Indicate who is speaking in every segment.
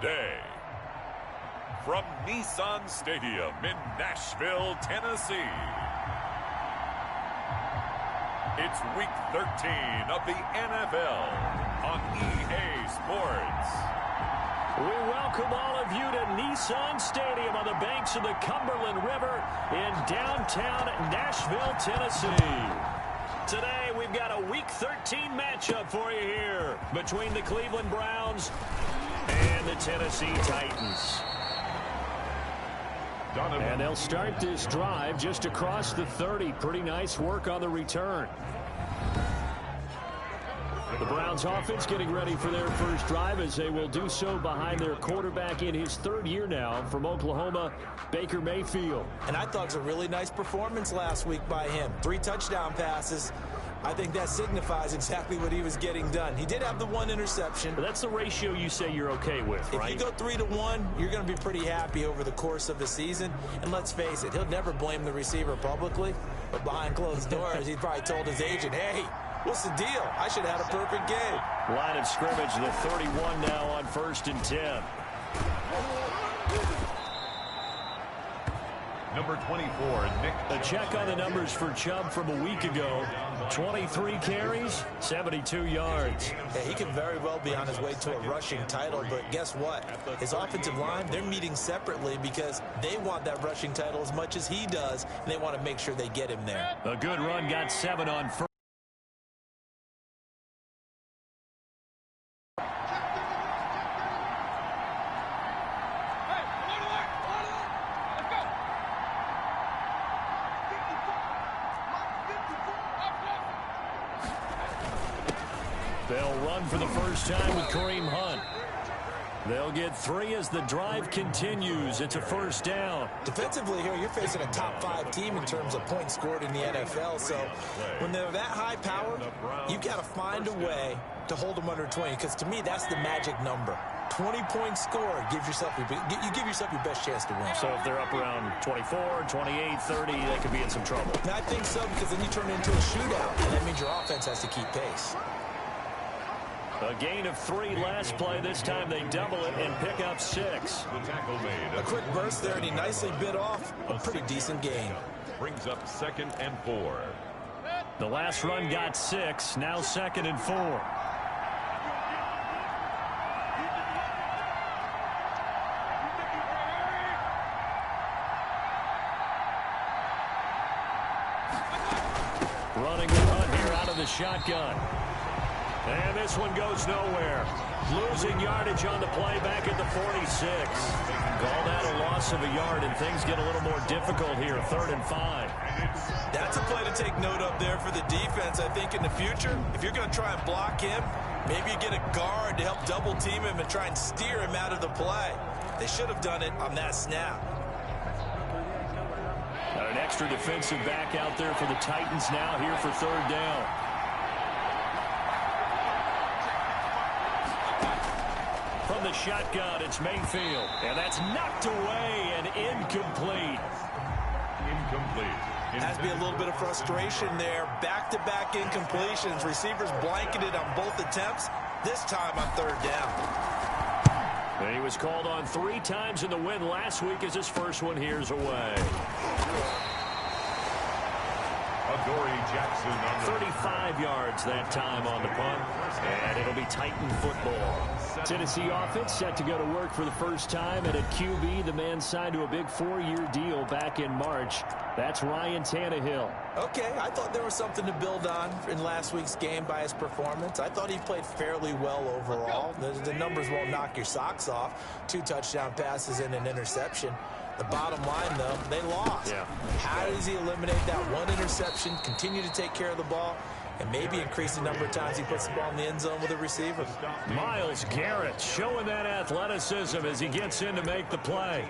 Speaker 1: today. From Nissan Stadium in Nashville, Tennessee, it's Week 13 of the NFL on EA Sports.
Speaker 2: We welcome all of you to Nissan Stadium on the banks of the Cumberland River in downtown Nashville, Tennessee. Today, we've got a Week 13 matchup for you here between the Cleveland Browns and the Tennessee Titans. And they'll start this drive just across the 30. Pretty nice work on the return. The Browns offense getting ready for their first drive as they will do so behind their quarterback in his third year now from Oklahoma, Baker Mayfield.
Speaker 3: And I thought it was a really nice performance last week by him. 3 touchdown passes. I think that signifies exactly what he was getting done. He did have the 1 interception.
Speaker 2: But that's the ratio you say you're okay with, right?
Speaker 3: If you go 3-1, you're going to be pretty happy over the course of the season. And let's face it, he'll never blame the receiver publicly. But behind closed doors, he probably told his agent, hey, what's the deal? I should have had a perfect game.
Speaker 2: Line of scrimmage, the 31 now on 1st and 10.
Speaker 1: Number 24, Nick.
Speaker 2: A check on the numbers for Chubb from a week ago. 23 carries, 72 yards.
Speaker 3: Yeah, he could very well be on his way to a rushing title, but guess what? His offensive line, they're meeting separately because they want that rushing title as much as he does, and they want to make sure they get him there.
Speaker 2: A good run, got 7 on 1st. They'll run for the first time with Kareem Hunt. They'll get 3 as the drive continues. It's a first down.
Speaker 3: Defensively here, you're facing a top 5 team in terms of points scored in the NFL. So when they're that high powered, you've got to find a way to hold them under 20. Because to me, that's the magic number. 20-point score gives yourself you give yourself your best chance to win.
Speaker 2: So if they're up around 24, 28, 30, they could be in some trouble.
Speaker 3: And I think so, because then you turn it into a shootout, and that means your offense has to keep pace.
Speaker 2: A gain of 3 last play. This time they double it and pick up 6.
Speaker 3: A quick burst there, and he nicely bit off a pretty decent gain.
Speaker 1: Brings up 2nd and 4.
Speaker 2: The last run got 6. Now 2nd and 4. Running the run here out of the shotgun. And this one goes nowhere. Losing yardage on the play back at the 46. Call that a loss of a yard, and things get a little more difficult here. 3rd and 5.
Speaker 3: That's a play to take note of there for the defense. I think in the future, if you're going to try and block him, maybe you get a guard to help double team him and try and steer him out of the play. They should have done it on that snap.
Speaker 2: Got an extra defensive back out there for the Titans now here for 3rd down. From the shotgun, it's Mayfield. And that's knocked away and incomplete.
Speaker 3: Has to be a little bit of frustration there. Back-to-back incompletions. Receivers blanketed on both attempts. This time on 3rd down.
Speaker 2: And he was called on 3 times in the win last week as his first one here's away.
Speaker 1: Adoree Jackson on
Speaker 2: 35 yards that time on the punt. And it'll be Titan football. Tennessee offense set to go to work for the first time. And at QB, the man signed to a big 4-year deal back in March. That's Ryan Tannehill.
Speaker 3: Okay, I thought there was something to build on in last week's game by his performance. I thought he played fairly well overall. The numbers won't knock your socks off. 2 touchdown passes and an interception. The bottom line, though, they lost.
Speaker 2: Yeah.
Speaker 3: How does he eliminate that 1 interception, continue to take care of the ball, and maybe increase the number of times he puts the ball in the end zone with a receiver?
Speaker 2: Myles Garrett showing that athleticism as he gets in to make the play.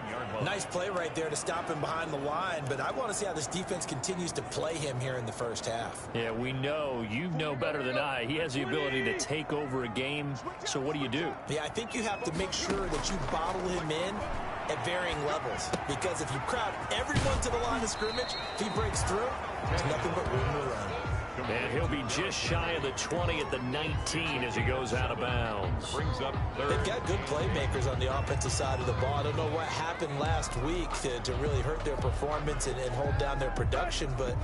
Speaker 3: Nice play right there to stop him behind the line, but I want to see how this defense continues to play him here in the first half.
Speaker 2: Yeah, we know, you know better than I, he has the ability to take over a game, so what do you do?
Speaker 3: Yeah, I think you have to make sure that you bottle him in at varying levels, because if you crowd everyone to the line of scrimmage, if he breaks through, there's nothing but room to run.
Speaker 2: And he'll be just shy of the 20 at the 19 as he goes out of bounds.
Speaker 1: Brings up third.
Speaker 3: They've got good playmakers on the offensive side of the ball. I don't know what happened last week to really hurt their performance and hold down their production, but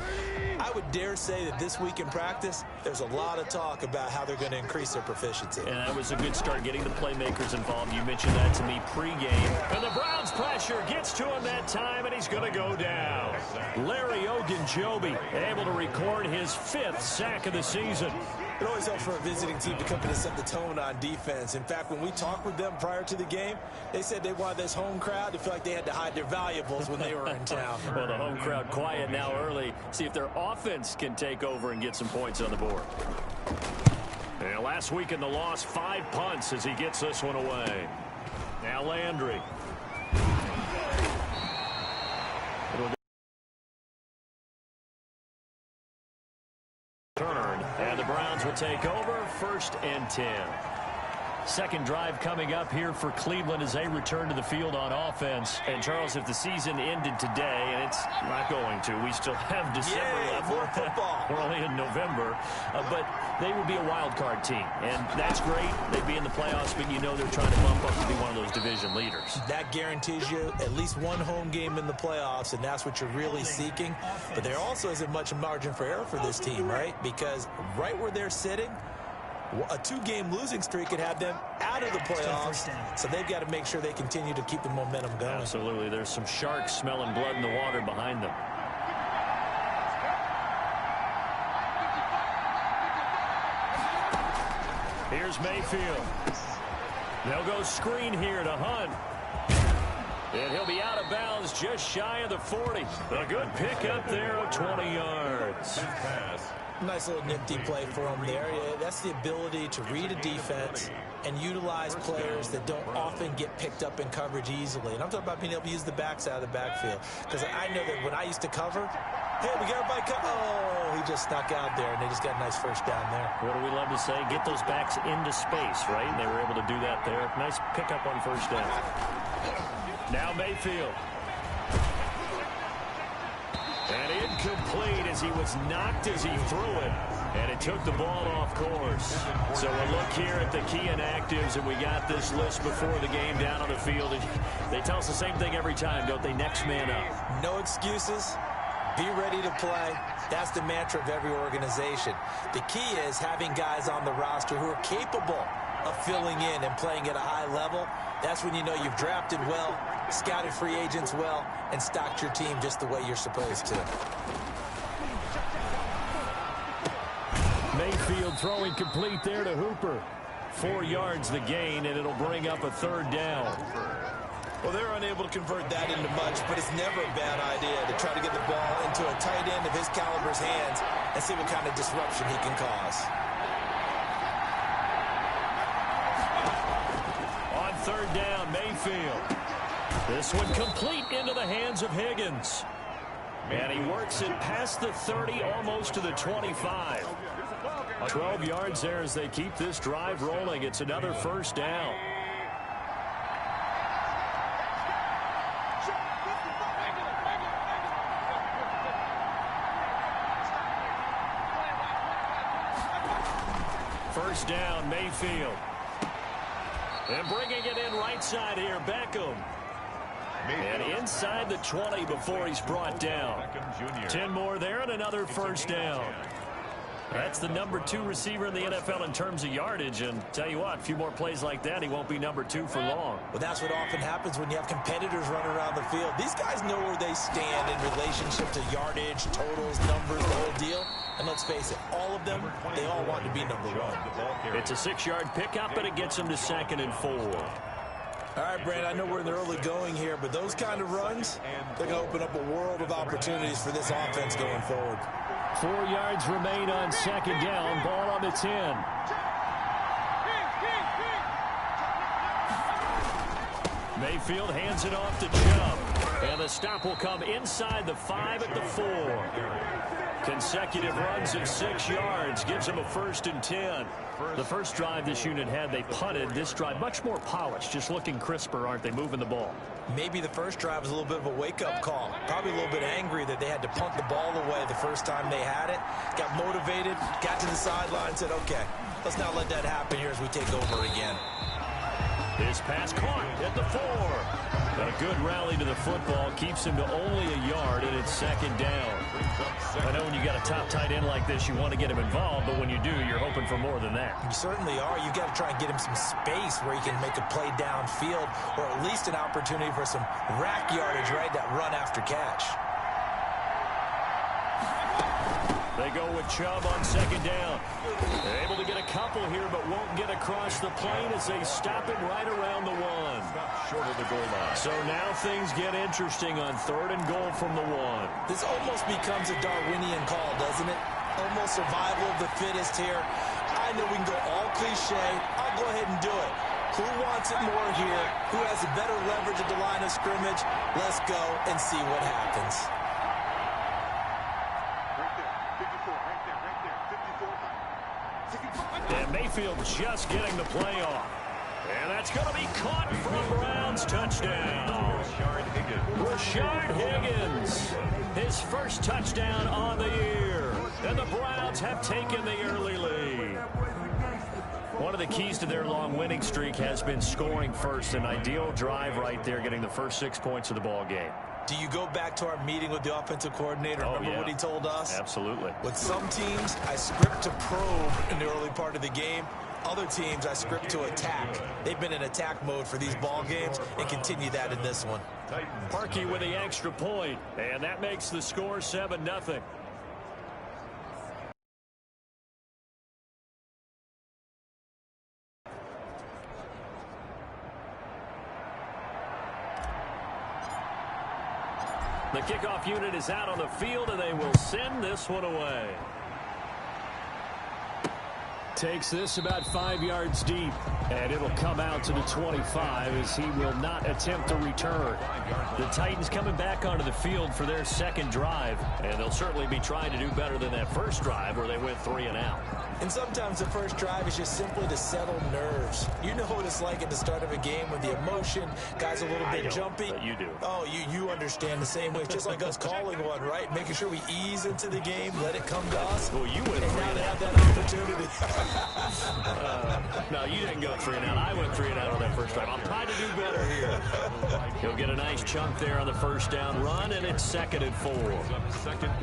Speaker 3: I would dare say that this week in practice, there's a lot of talk about how they're going to increase their proficiency.
Speaker 2: And that was a good start, getting the playmakers involved. You mentioned that to me pregame. And the Browns pressure gets to him that time, and he's going to go down. Larry Ogunjobi able to record his 5th sack of the season.
Speaker 3: It always helps for a visiting team to come in and set the tone on defense. In fact, when we talked with them prior to the game, they said they wanted this home crowd to feel like they had to hide their valuables when they were in town.
Speaker 2: Well, the home crowd quiet now early. See if their offense can take over and get some points on the board. And last week in the loss, 5 punts as he gets this one away. Now Landry. Turn, and the Browns will take over 1st and 10. Second drive coming up here for Cleveland as they return to the field on offense. And, Charles, if the season ended today, and it's not going to, we still have December left.
Speaker 3: More football.
Speaker 2: We're only in November. But they would be a wild card team. And that's great. They'd be in the playoffs, but you know they're trying to bump up to be one of those division leaders.
Speaker 3: That guarantees you at least one home game in the playoffs, and that's what you're really seeking. But there also isn't much margin for error for this team, right? Because right where they're sitting, a 2-game losing streak could have them out of the playoffs, so they've got to make sure they continue to keep the momentum going.
Speaker 2: Absolutely. There's some sharks smelling blood in the water behind them. Here's Mayfield. They'll go screen here to Hunt. And he'll be out of bounds just shy of the 40. A good pickup there of 20 yards.
Speaker 3: Nice little nifty play for him there. Yeah, that's the ability to read a defense and utilize players that don't often get picked up in coverage easily. And I'm talking about being able to use the backside of the backfield. Because I know that when I used to cover, hey, we got everybody oh, he just snuck out there, and they just got a nice first down there.
Speaker 2: What do we love to say? Get those backs into space, right? And they were able to do that there. Nice pickup on first down. Now Mayfield. And incomplete as he was knocked as he threw it. And it took the ball off course. So we'll look here at the key inactives, and we got this list before the game down on the field. And they tell us the same thing every time, don't they? Next man up.
Speaker 3: No excuses. Be ready to play. That's the mantra of every organization. The key is having guys on the roster who are capable of filling in and playing at a high level. That's when you know you've drafted well, scouted free agents well, and stocked your team just the way you're supposed to.
Speaker 2: Mayfield throwing complete there to Hooper. 4 yards the gain, and it'll bring up a 3rd down.
Speaker 3: Well, they're unable to convert that into much, but it's never a bad idea to try to get the ball into a tight end of his caliber's hands and see what kind of disruption he can cause.
Speaker 2: On 3rd down, Mayfield. This one complete into the hands of Higgins. And he works it past the 30, almost to the 25. 12 yards there as they keep this drive rolling. It's another 1st down. First down, Mayfield. And bringing it in right side here, Beckham. And inside the 20 before he's brought down. 10 more there and another 1st down. That's the number 2 receiver in the NFL in terms of yardage. And tell you what, a few more plays like that, he won't be number 2 for long.
Speaker 3: Well, that's what often happens when you have competitors running around the field. These guys know where they stand in relationship to yardage, totals, numbers, the whole deal. And let's face it, all of them, they all want to be number 1.
Speaker 2: It's a 6-yard pickup, and it gets them to 2nd and 4.
Speaker 3: All right, Brad, I know we're in the early going here, but those kind of runs, they're going to open up a world of opportunities for this offense going forward.
Speaker 2: 4 yards remain on 2nd down. Ball on the 10. Mayfield hands it off to Chubb. And the stop will come inside the 5 at the 4. Consecutive runs of 6 yards gives them a 1st and 10. The first drive this unit had, they punted. This drive, much more polished, just looking crisper, aren't they, moving the ball?
Speaker 3: Maybe the first drive was a little bit of a wake-up call. Probably a little bit angry that they had to punt the ball away the first time they had it. Got motivated, got to the sideline, said, okay, let's not let that happen here as we take over again.
Speaker 2: His pass caught at the 4. A good rally to the football keeps him to only a yard, and it's 2nd down. I know when you got a top tight end like this, you want to get him involved, but when you do, you're hoping for more than that.
Speaker 3: You certainly are. You've got to try and get him some space where he can make a play downfield, or at least an opportunity for some rack yardage, right? That run after catch.
Speaker 2: They go with Chubb on 2nd down. They're able to get a couple here, but won't get across the plane as they stop him right around the 1.
Speaker 1: Short of the goal line.
Speaker 2: So now things get interesting on 3rd and goal from the 1.
Speaker 3: This almost becomes a Darwinian call, doesn't it? Almost survival of the fittest here. I know we can go all cliche. I'll go ahead and do it. Who wants it more here? Who has a better leverage at the line of scrimmage? Let's go and see what happens.
Speaker 2: And Mayfield just getting the play off. And that's going to be caught from Browns. Touchdown. Rashard Higgins. His first touchdown on the year. And the Browns have taken the early lead. One of the keys to their long winning streak has been scoring first. An ideal drive right there, getting the first 6 points of the ball game.
Speaker 3: Do you go back to our meeting with the offensive coordinator? Remember what he told us?
Speaker 2: Absolutely.
Speaker 3: With some teams, I script to probe in the early part of the game. Other teams, I script to attack. They've been in attack mode for these ball games and continue that in this one.
Speaker 2: Parkey with the extra point, and that makes the score 7-0. The kickoff unit is out on the field, and they will send this one away. Takes this about 5 yards deep, and it'll come out to the 25 as he will not attempt to return. The Titans coming back onto the field for their second drive, and they'll certainly be trying to do better than that first drive where they went 3 and out.
Speaker 3: And sometimes the first drive is just simply to settle nerves. You know what it's like at the start of a game when the emotion, guys a little bit jumpy.
Speaker 2: But you do.
Speaker 3: Oh, you understand the same way. It's just like us calling one, right? Making sure we ease into the game, let it come to us.
Speaker 2: Well, you went 3 and
Speaker 3: have
Speaker 2: out.
Speaker 3: that opportunity.
Speaker 2: No, you didn't go 3 and out. I went 3 and out on that first drive. I'm trying to do better here. He'll get a nice chunk there on the first down run, and it's 2nd and 4.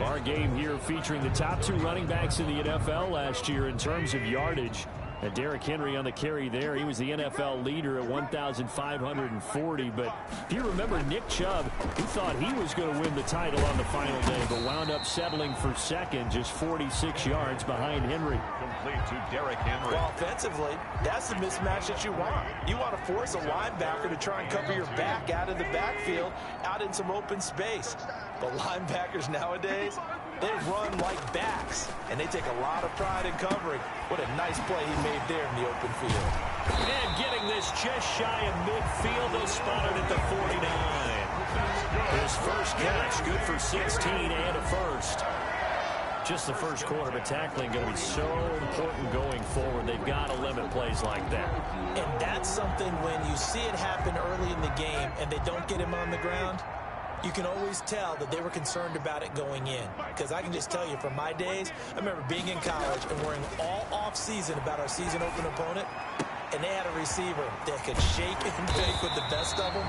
Speaker 2: Our game here featuring the top 2 running backs in the NFL last year in terms of yardage. And Derrick Henry on the carry there. He was the NFL leader at 1,540. But if you remember, Nick Chubb, who thought he was going to win the title on the final day, but wound up settling for second, just 46 yards behind Henry.
Speaker 1: Complete to Derrick Henry.
Speaker 3: Well, offensively, that's the mismatch that you want. You want to force a linebacker to try and cover your back out of the backfield, out in some open space. But linebackers nowadays, they run like backs, and they take a lot of pride in covering. What a nice play he made there in the open field.
Speaker 2: And getting this just shy of midfield, they'll spot it at the 49. His first catch, good for 16 and a first. Just the first quarter, but tackling going to be so important going forward. They've got to limit plays like that.
Speaker 3: And that's something when you see it happen early in the game and they don't get him on the ground, you can always tell that they were concerned about it going in. Because I can just tell you from my days, I remember being in college and worrying all off-season about our season open opponent, and they had a receiver that could shake and bake with the best of them.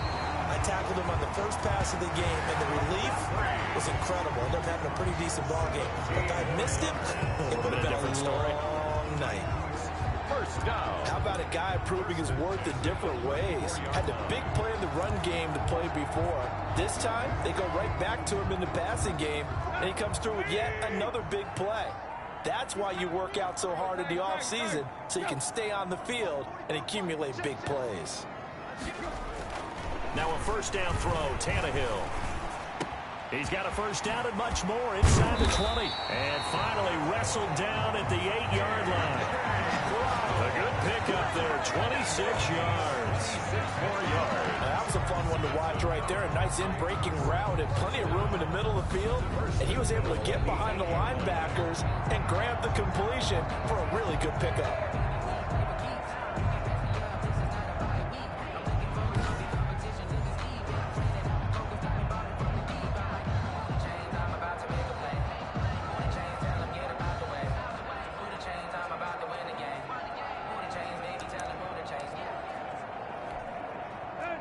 Speaker 3: I tackled him on the first pass of the game, and the relief was incredible. Ended up having a pretty decent ball game. But if I missed him, it would have been a long night.
Speaker 1: First down.
Speaker 3: How about a guy proving his worth in different ways? Had the big play in the run game to play before. This time, they go right back to him in the passing game, and he comes through with yet another big play. That's why you work out so hard in the offseason, so you can stay on the field and accumulate big plays.
Speaker 2: Now a first down throw, Tannehill. He's got a first down and much more inside the 20. And finally wrestled down at the 8-yard line. A good pickup there, 26 yards.
Speaker 1: more yards.
Speaker 3: That was a fun one to watch right there. A nice in-breaking route and plenty of room in the middle of the field. And he was able to get behind the linebackers and grab the completion for a really good pickup.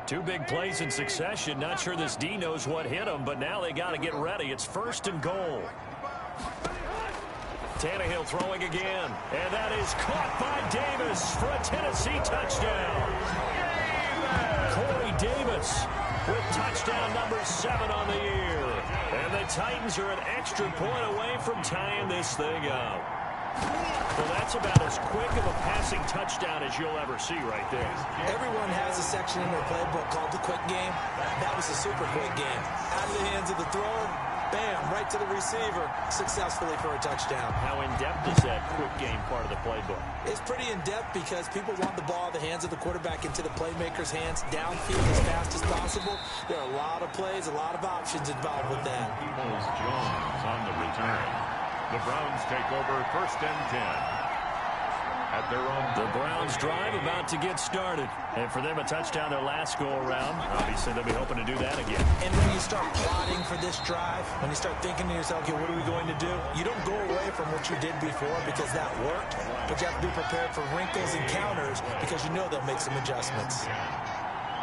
Speaker 2: Two big plays in succession. Not sure this D knows what hit him, but now they got to get ready. It's 1st and goal. Tannehill throwing again, and that is caught by Davis for a Tennessee touchdown. Corey Davis with touchdown number 7 on the year. And the Titans are an extra point away from tying this thing up. Well, that's about as quick of a passing touchdown as you'll ever see right there.
Speaker 3: Everyone has a section in their playbook called the quick game. That was a super quick game. Out of the hands of the thrower, bam, right to the receiver, successfully for a touchdown.
Speaker 2: How in-depth is that quick game part of the playbook?
Speaker 3: It's pretty in-depth because people want the ball in the hands of the quarterback into the playmaker's hands, downfield as fast as possible. There are a lot of plays, a lot of options involved with that.
Speaker 1: Peoples Jones on the return. The Browns take over 1st and 10. At their own.
Speaker 2: The Browns drive about to get started. And for them, a touchdown their last go-around. Obviously, they'll be hoping to do that again.
Speaker 3: And when you start plotting for this drive, when you start thinking to yourself, okay, what are we going to do? You don't go away from what you did before because that worked. But you have to be prepared for wrinkles and counters because you know they'll make some adjustments.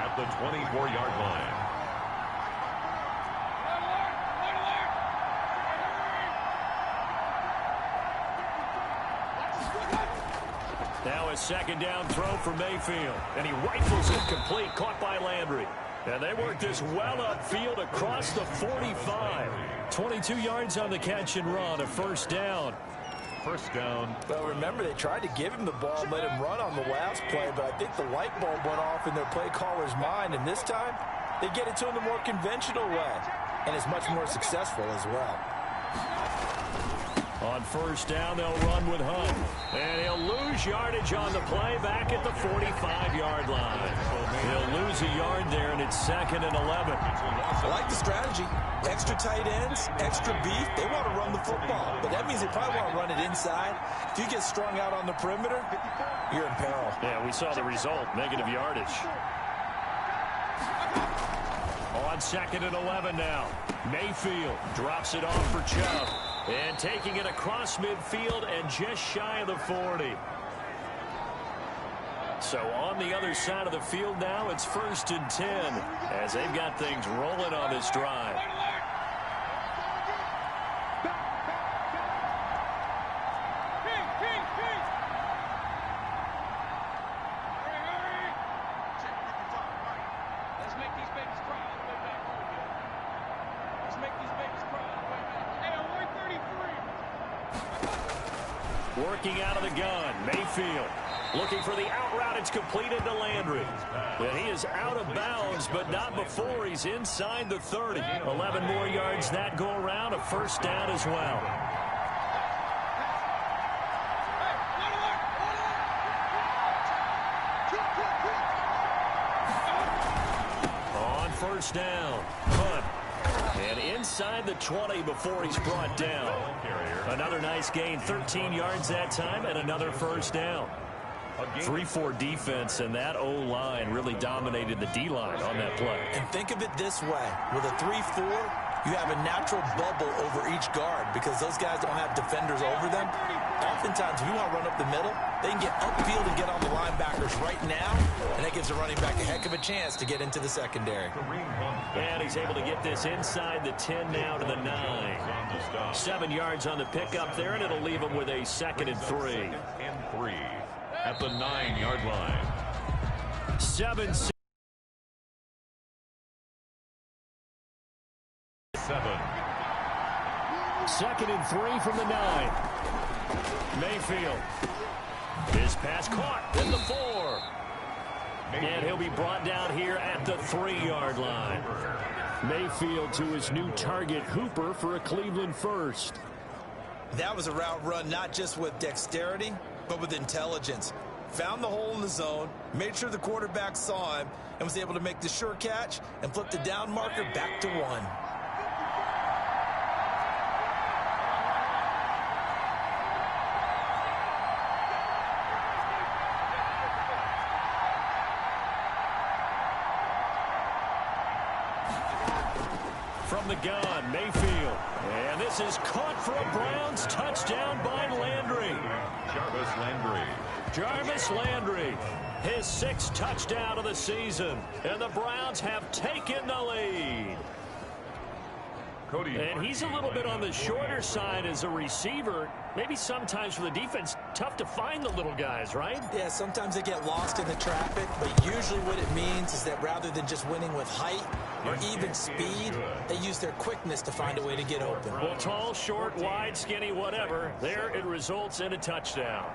Speaker 1: At the 24-yard line.
Speaker 2: Now a 2nd down throw for Mayfield. And he rifles it complete, caught by Landry. And they work this well upfield across the 45. 22 yards on the catch and run, a 1st down.
Speaker 1: 1st down.
Speaker 3: Well, remember, they tried to give him the ball and let him run on the last play, but I think the light bulb went off in their play caller's mind, and this time they get it to him the more conventional way, and it's much more successful as well.
Speaker 2: On 1st down, they'll run with Hunt. And he'll lose yardage on the play back at the 45-yard line. He'll lose a yard there, and it's 2nd and 11.
Speaker 3: I like the strategy. Extra tight ends, extra beef. They want to run the football, but that means they probably want to run it inside. If you get strung out on the perimeter, you're in peril.
Speaker 2: Yeah, we saw the result, negative yardage. On 2nd and 11 now. Mayfield drops it off for Chubb. And taking it across midfield and just shy of the 40. So on the other side of the field now, it's 1st and 10 as they've got things rolling on this drive. Working out of the gun, Mayfield looking for the out route. It's completed to Landry. And he is out of bounds, but not before he's inside the 30. 11 more yards that go around, a 1st down as well. On 1st down, Hunt. And inside the 20 before he's brought down. Another nice gain, 13 yards that time, and another 1st down. 3-4 defense, and that O-line really dominated the D-line on that play.
Speaker 3: And think of it this way. With a 3-4, you have a natural bubble over each guard because those guys don't have defenders over them. Oftentimes, if you want to run up the middle, they can get upfield and get on the linebackers right now, and that gives the running back a heck of a chance to get into the secondary.
Speaker 2: And he's able to get this inside the 10 now to the 9. 7 yards on the pickup there, and it'll leave him with a 2nd and 3.
Speaker 1: And 3 at the 9-yard line.
Speaker 2: 7-6.
Speaker 1: 7.
Speaker 2: 2nd and 3 from the 9. Mayfield. His pass caught at the 4. And he'll be brought down here at the 3-yard line. Mayfield to his new target, Hooper, for a Cleveland first.
Speaker 3: That was a route run not just with dexterity, but with intelligence. found the hole in the zone, made sure the quarterback saw him, and was able to make the sure catch and flip the down marker back to 1.
Speaker 2: From the gun, Mayfield. And this is caught for a Browns touchdown by Landry.
Speaker 1: Jarvis Landry.
Speaker 2: Jarvis Landry, his 6th touchdown of the season. And the Browns have taken the lead.
Speaker 1: Cody.
Speaker 2: And he's a little bit on the shorter side as a receiver. Maybe sometimes for the defense, tough to find the little guys, right?
Speaker 3: Yeah, sometimes they get lost in the traffic, but usually what it means is that rather than just winning with height or even speed, they use their quickness to find a way to get open.
Speaker 2: Well, tall, short, wide, skinny, whatever. There it results in a touchdown.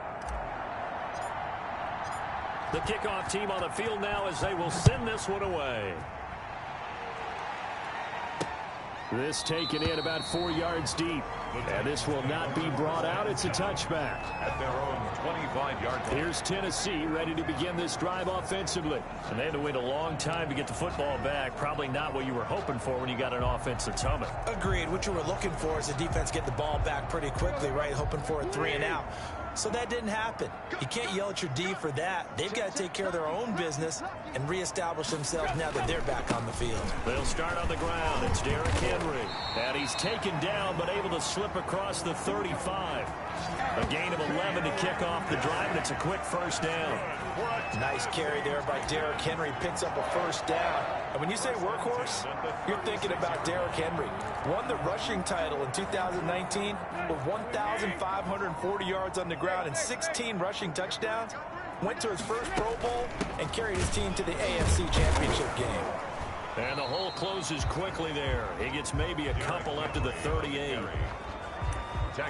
Speaker 2: The kickoff team on the field now as they will send this one away. This taken in about 4 yards deep. And this will not be brought out. It's a touchback.
Speaker 1: At their own 25-yard line.
Speaker 2: Here's Tennessee ready to begin this drive offensively. And they had to wait a long time to get the football back. Probably not what you were hoping for when you got an offense that's humming.
Speaker 3: Agreed. What you were looking for is the defense get the ball back pretty quickly, right? Hoping for a 3 and out. So that didn't happen. You can't yell at your D for that. They've got to take care of their own business and reestablish themselves now that they're back on the field.
Speaker 2: They'll start on the ground. It's Derrick Henry. And he's taken down but able to slip across the 35. A gain of 11 to kick off the drive, and it's a quick first down.
Speaker 3: Nice carry there by Derrick Henry. Picks up a first down. And when you say workhorse, you're thinking about Derrick Henry. Won the rushing title in 2019 with 1,540 yards on the ground and 16 rushing touchdowns. Went to his first Pro Bowl and carried his team to the AFC Championship game.
Speaker 2: And the hole closes quickly there. He gets maybe a couple up to the 38.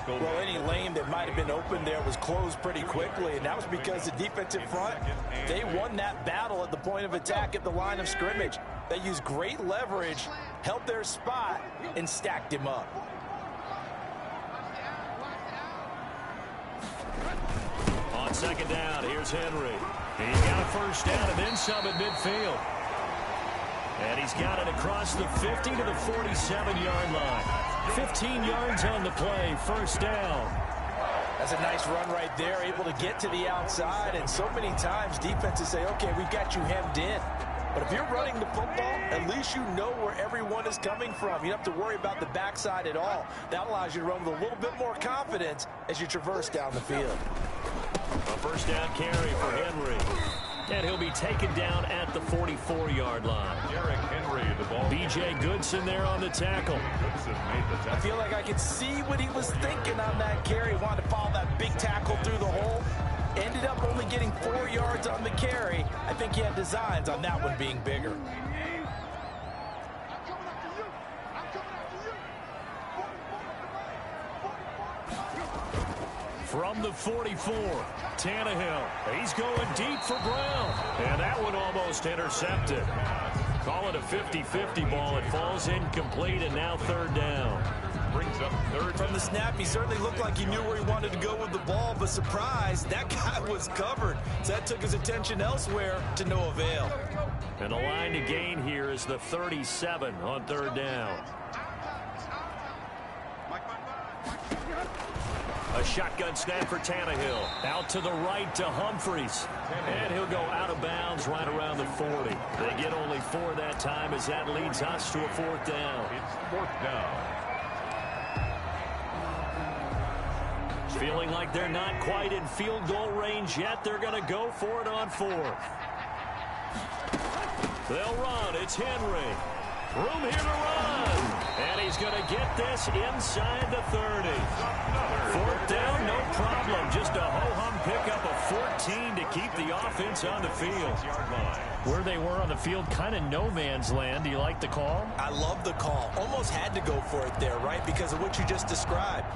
Speaker 3: Well, any lane that might have been open there was closed pretty quickly, and that was because the defensive front, they won that battle at the point of attack at the line of scrimmage. They used great leverage, held their spot, and stacked him up.
Speaker 2: On second down, here's Henry. He got a first down and then some at midfield. And he's got it across the 50 to the 47-yard line. 15 yards on the play, first down.
Speaker 3: That's a nice run right there, able to get to the outside. And so many times defenses say, okay, we've got you hemmed in. But if you're running the football, at least you know where everyone is coming from. You don't have to worry about the backside at all. That allows you to run with a little bit more confidence as you traverse down the field.
Speaker 2: A first down carry for Henry. And he'll be taken down at the 44-yard line.
Speaker 1: Derrick Henry, the ball.
Speaker 2: B.J. Goodson there on the tackle.
Speaker 3: I feel like I could see what he was thinking on that carry. He wanted to follow that big tackle through the hole. Ended up only getting 4 yards on the carry. I think he had designs on that one being bigger.
Speaker 2: From the 44, Tannehill. He's going deep for Brown. And that one almost intercepted. Call it a 50-50 ball. It falls incomplete, and now third down.
Speaker 1: Brings up third.
Speaker 3: From the snap, he certainly looked like he knew where he wanted to go with the ball, but surprise, that guy was covered. So that took his attention elsewhere to no avail.
Speaker 2: And the line to gain here is the 37 on third down. A shotgun snap for Tannehill. Out to the right to Humphries. And he'll go out of bounds right around the 40. They get only 4 that time as that leads us to a fourth down.
Speaker 1: It's fourth down.
Speaker 2: Feeling like they're not quite in field goal range yet. They're going to go for it on fourth. They'll run. It's Henry. Room here to run. And he's going to get this inside the 30. Fourth down, no problem. Just a ho-hum pickup of 14 to keep the offense on the field. Where they were on the field, kind of no man's land. Do you like the call?
Speaker 3: I love the call. Almost had to go for it there, right? Because of what you just described.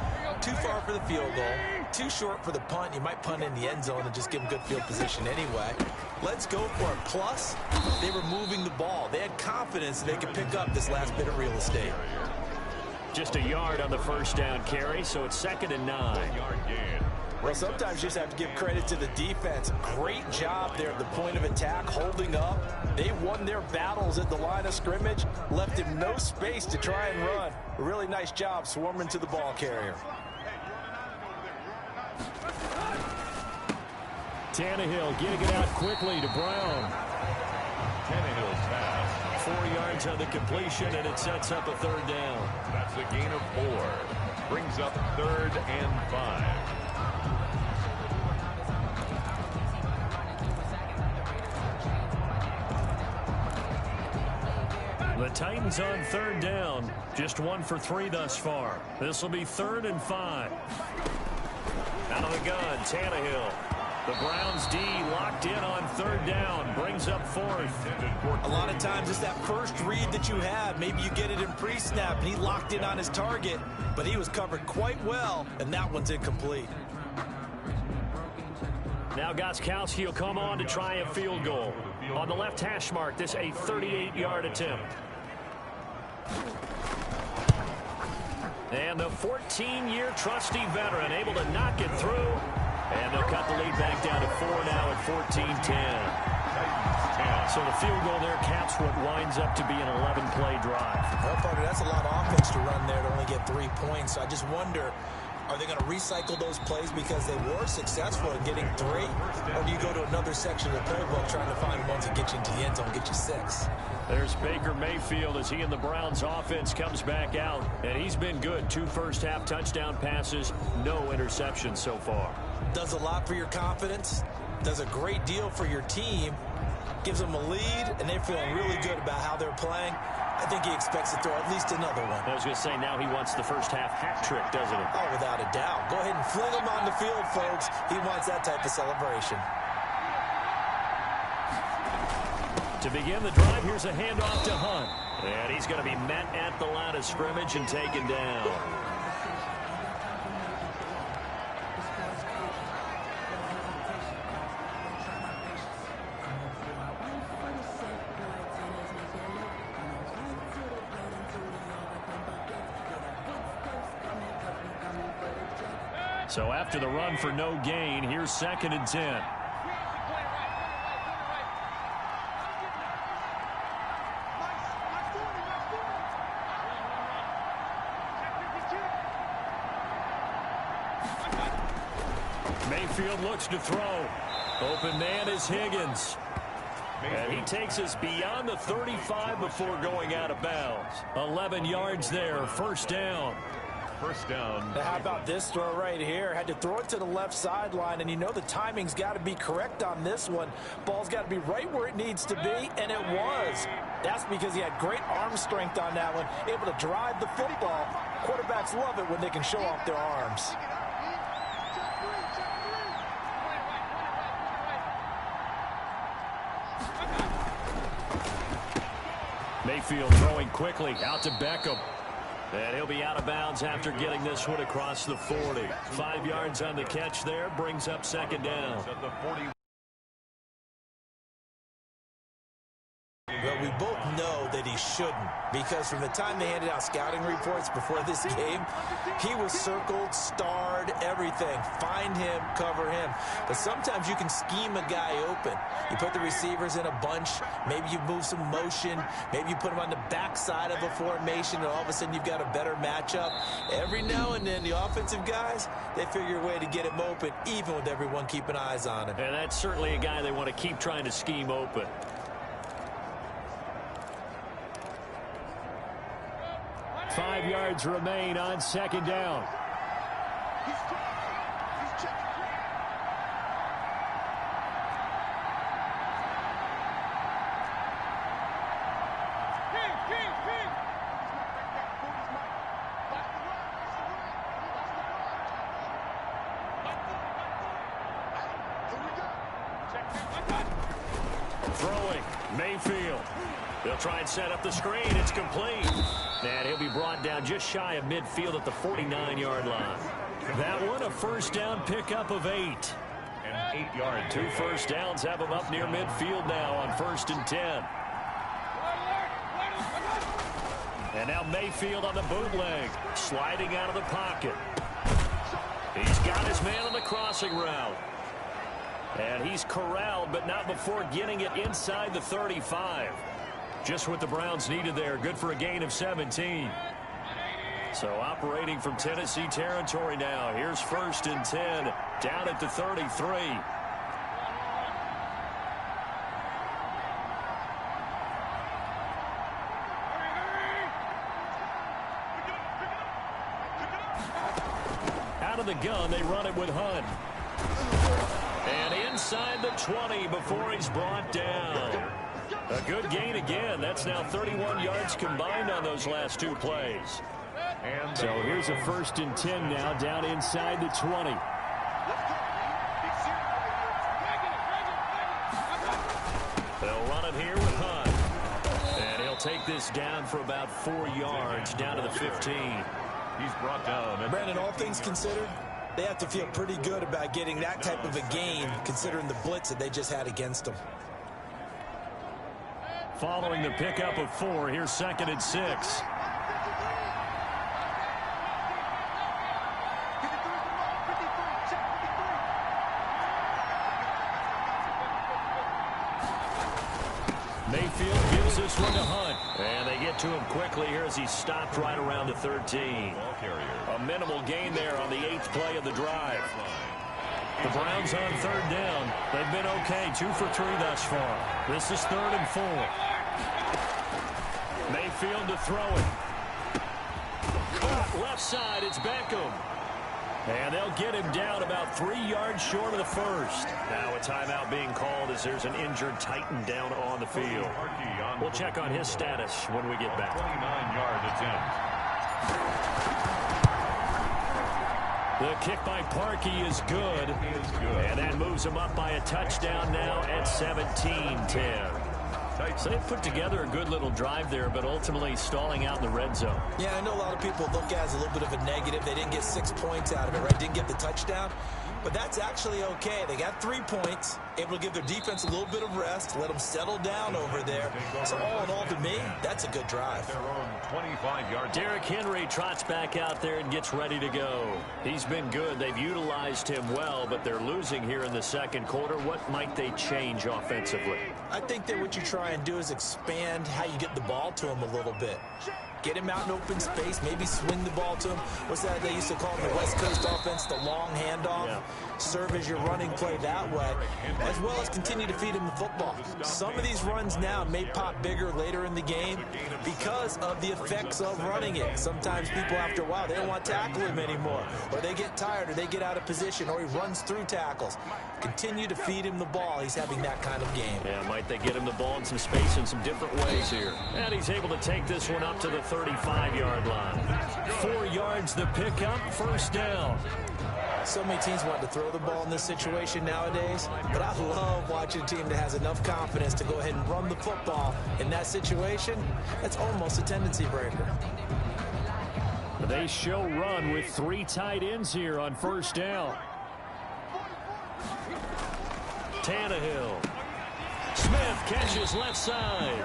Speaker 3: Too far for the field goal. Too short for the punt. You might punt in the end zone and just give them good field position anyway. Let's go for it. Plus, they were moving the ball. They had confidence that they could pick up this last bit of real estate.
Speaker 2: just a yard on the first down carry, so it's 2nd and 9.
Speaker 3: Well, sometimes you just have to give credit to the defense. Great job there at the point of attack, holding up. They won their battles at the line of scrimmage, left him no space to try and run. A really nice job swarming to the ball carrier.
Speaker 2: Tannehill getting it out quickly to Brown.
Speaker 1: Tannehill's pass.
Speaker 2: 4 yards on the completion, and it sets up a 3rd down.
Speaker 1: That's a gain of 4. Brings up 3rd and 5.
Speaker 2: The Titans on 3rd down. Just 1 for 3 thus far. This will be 3rd and 5. Out of the gun, Tannehill. The Browns D locked in on 3rd down. Brings up 4th.
Speaker 3: A lot of times it's that first read that you have. Maybe you get it in pre-snap, and he locked in on his target, but he was covered quite well, and that one's incomplete.
Speaker 2: Now Gostkowski will come on to try a field goal. On the left hash mark, this a 38-yard attempt. And the 14-year trusty veteran able to knock it through. And they'll cut the lead back down to 4 now at 14-10. So the field goal there caps what winds up to be an 11-play drive.
Speaker 3: Well, partner, that's a lot of offense to run there to only get 3 points. So I just wonder, are they going to recycle those plays because they were successful in getting 3? Or do you go to another section of the playbook trying to find ones that get you into the end zone, get you 6?
Speaker 2: There's Baker Mayfield as he and the Browns offense comes back out. And he's been good. 2 first-half touchdown passes, no interceptions so far.
Speaker 3: Does a lot for your confidence, does a great deal for your team, gives them a lead, and they're feeling really good about how they're playing. I think he expects to throw at least another one.
Speaker 2: I was going to say, now he wants the first-half hat trick, doesn't he?
Speaker 3: Oh, without a doubt. Go ahead and fling him on the field, folks. He wants that type of celebration.
Speaker 2: To begin the drive, here's a handoff to Hunt. And he's going to be met at the line of scrimmage and taken down. So after the run for no gain, here's 2nd and 10. Mayfield looks to throw. Open man is Higgins. And he takes us beyond the 35 before going out of bounds. 11 yards there, 1st down.
Speaker 1: First down.
Speaker 3: How about this throw right here? Had to throw it to the left sideline, and you know the timing's got to be correct on this one. Ball's got to be right where it needs to be, and it was. That's because he had great arm strength on that one, able to drive the football. Quarterbacks love it when they can show off their arms.
Speaker 2: Mayfield throwing quickly out to Beckham. And he'll be out of bounds after getting this one across the 40. 5 yards on the catch there, brings up 2nd down.
Speaker 3: Well, we both know that he shouldn't, because from the time they handed out scouting reports before this game, he was circled, starred, everything. Find him, cover him. But sometimes you can scheme a guy open. You put the receivers in a bunch. Maybe you move some motion. Maybe you put them on the backside of a formation, and all of a sudden you've got a better matchup. Every now and then, the offensive guys, they figure a way to get him open, even with everyone keeping eyes on him.
Speaker 2: And that's certainly a guy they want to keep trying to scheme open. 5 yards remain on 2nd down. Throwing, Mayfield. They'll try and set up the screen. It's complete. And he'll be brought down just shy of midfield at the 49-yard line. That one, a 1st down pickup of 8.
Speaker 1: And 8 yards.
Speaker 2: 2 first downs have him up near midfield now on 1st and 10. And now Mayfield on the bootleg, sliding out of the pocket. He's got his man on the crossing route. And he's corralled, but not before getting it inside the 35. Just what the Browns needed there. Good for a gain of 17. So operating from Tennessee territory now. Here's 1st and 10, down at the 33. Out of the gun, they run it with Hunt. And inside the 20 before he's brought down. A good gain again. That's now 31 yards combined on those last 2 plays. So here's a 1st and 10 now, down inside the 20. They'll run it here with Hunt. And he'll take this down for about 4 yards, down to the 15.
Speaker 1: He's brought down.
Speaker 3: Brandon, all things considered, they have to feel pretty good about getting that type of a gain, considering the blitz that they just had against them.
Speaker 2: Following the pickup of 4, here's 2nd and 6. Mayfield gives this one to Hunt. And they get to him quickly here as he's stopped right around the 13. A minimal gain there on the 8th play of the drive. The Browns on 3rd down. They've been okay, 2 for 3 thus far. This is 3rd and 4. Mayfield to throw it. Caught left side, it's Beckham. And they'll get him down about 3 yards short of the 1st. Now a timeout being called as there's an injured Titan down on the field. We'll check on his status when we get back.
Speaker 1: 29-yard attempt.
Speaker 2: The kick by Parkey is good. And that moves him up by a touchdown now at 17-10. So they put together a good little drive there, but ultimately stalling out in the red zone.
Speaker 3: Yeah, I know a lot of people look at it as a little bit of a negative. They didn't get 6 points out of it, right? Didn't get the touchdown. But that's actually okay. They got 3 points, able to give their defense a little bit of rest, let them settle down over there. So all in all, to me, that's a good drive.
Speaker 1: Their own 25-yard.
Speaker 2: Derrick Henry trots back out there and gets ready to go. He's been good. They've utilized him well, but they're losing here in the 2nd quarter. What might they change offensively?
Speaker 3: I think that what you try and do is expand how you get the ball to him a little bit. Get him out in open space, maybe swing the ball to him. What's that they used to call in the West Coast offense, the long handoff? Yeah. Serve as your running play that way, as well as continue to feed him the football. Some of these runs now may pop bigger later in the game because of the effects of running it. Sometimes people, after a while, they don't want to tackle him anymore, or they get tired, or they get out of position, or he runs through tackles. Continue to feed him the ball. He's having that kind of game.
Speaker 2: Yeah, might they get him the ball in some space in some different ways here. And he's able to take this one up to the 35-yard line. 4 yards the pickup, 1st down.
Speaker 3: So many teams want to throw the ball in this situation nowadays, but I love watching a team that has enough confidence to go ahead and run the football in that situation. That's almost a tendency breaker.
Speaker 2: They show run with 3 tight ends here on 1st down. Tannehill. Smith catches left side.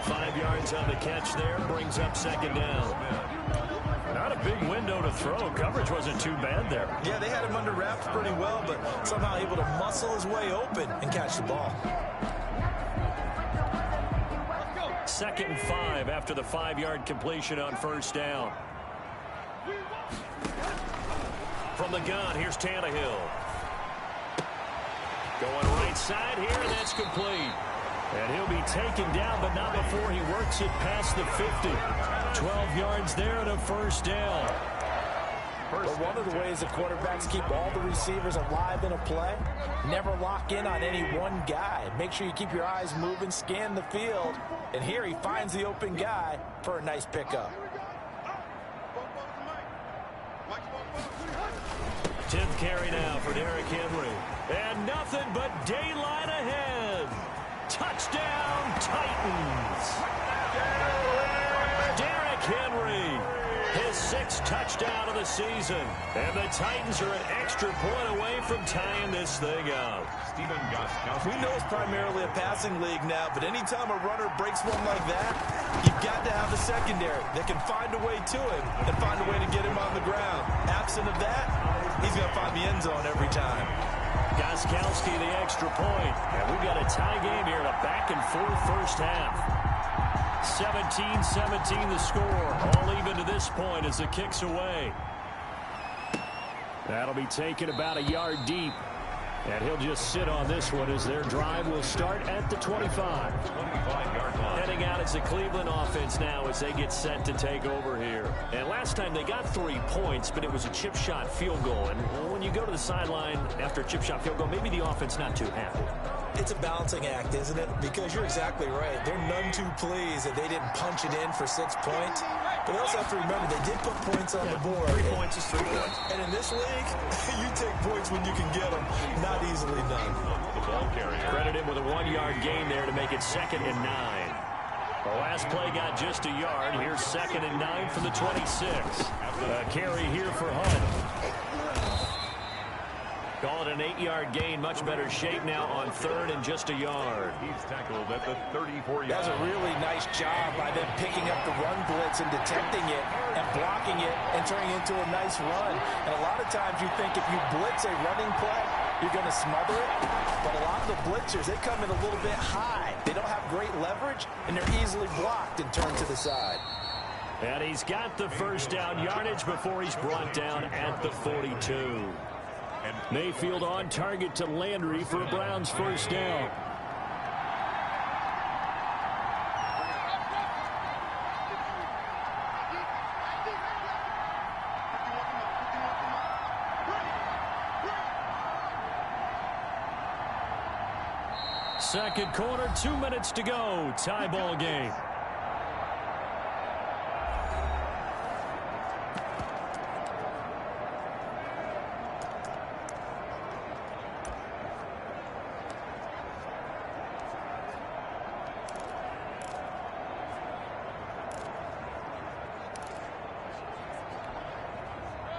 Speaker 2: 5 yards on the catch there, brings up 2nd down. Not a big window to throw. Coverage wasn't too bad there.
Speaker 3: Yeah, they had him under wraps pretty well, but somehow able to muscle his way open and catch the ball.
Speaker 2: 2nd and 5 after the 5-yard completion on 1st down. From the gun, here's Tannehill. Going right side here, and that's complete. And he'll be taken down, but not before he works it past the 50. 12 yards there and a 1st down.
Speaker 3: But one of the ways the quarterbacks keep all the receivers alive in a play, never lock in on any one guy. Make sure you keep your eyes moving, scan the field. And here he finds the open guy for a nice pickup.
Speaker 2: 10th carry now for Derrick Henry. And nothing but daylight ahead. Touchdown, Titans. Derrick Henry His 6th touchdown of the season. And the Titans are an extra point away from tying this thing up.
Speaker 1: Stephen Gostkowski.
Speaker 3: We know it's primarily a passing league now, but anytime a runner breaks one like that, you've got to have the secondary that can find a way to him and find a way to get him on the ground. Absent of that, he's going to find the end zone every time.
Speaker 2: Gostkowski the extra point. And we've got a tie game here in a back-and-forth first half. 17-17 the score. All even to this point as the kick's away. That'll be taken about a yard deep. And he'll just sit on this one as their drive will start at the 25.
Speaker 1: 25-yard line.
Speaker 2: Heading out as the Cleveland offense now as they get set to take over here. And last time they got 3 points, but it was a chip shot field goal. And when you go to the sideline after a chip shot field goal, maybe the offense not too happy.
Speaker 3: It's a balancing act, isn't it? Because you're exactly right. They're none too pleased that they didn't punch it in for 6 points. But they also have to remember they did put points on the board.
Speaker 2: 3 points is 3 points.
Speaker 3: And in this league, you take points when you can get them. Not easily done.
Speaker 1: The ball carrier.
Speaker 2: Credit him with a 1-yard gain there to make it 2nd and 9. The last play got just a yard. Here's 2nd and 9 from the 26. A carry here for Hunt. Call it an 8-yard gain. Much better shape now on 3rd and just a yard.
Speaker 1: He's tackled at the 34-yard.
Speaker 3: That's a really nice job by them picking up the run blitz and detecting it and blocking it and turning it into a nice run. And a lot of times you think if you blitz a running play, you're going to smother it. But a lot of the blitzers, they come in a little bit high. They don't have great leverage, and they're easily blocked and turned to the side.
Speaker 2: And he's got the first down yardage before he's brought down at the 42. Mayfield on target to Landry for a Browns first down. Second quarter, 2 minutes to go. Tie ball game.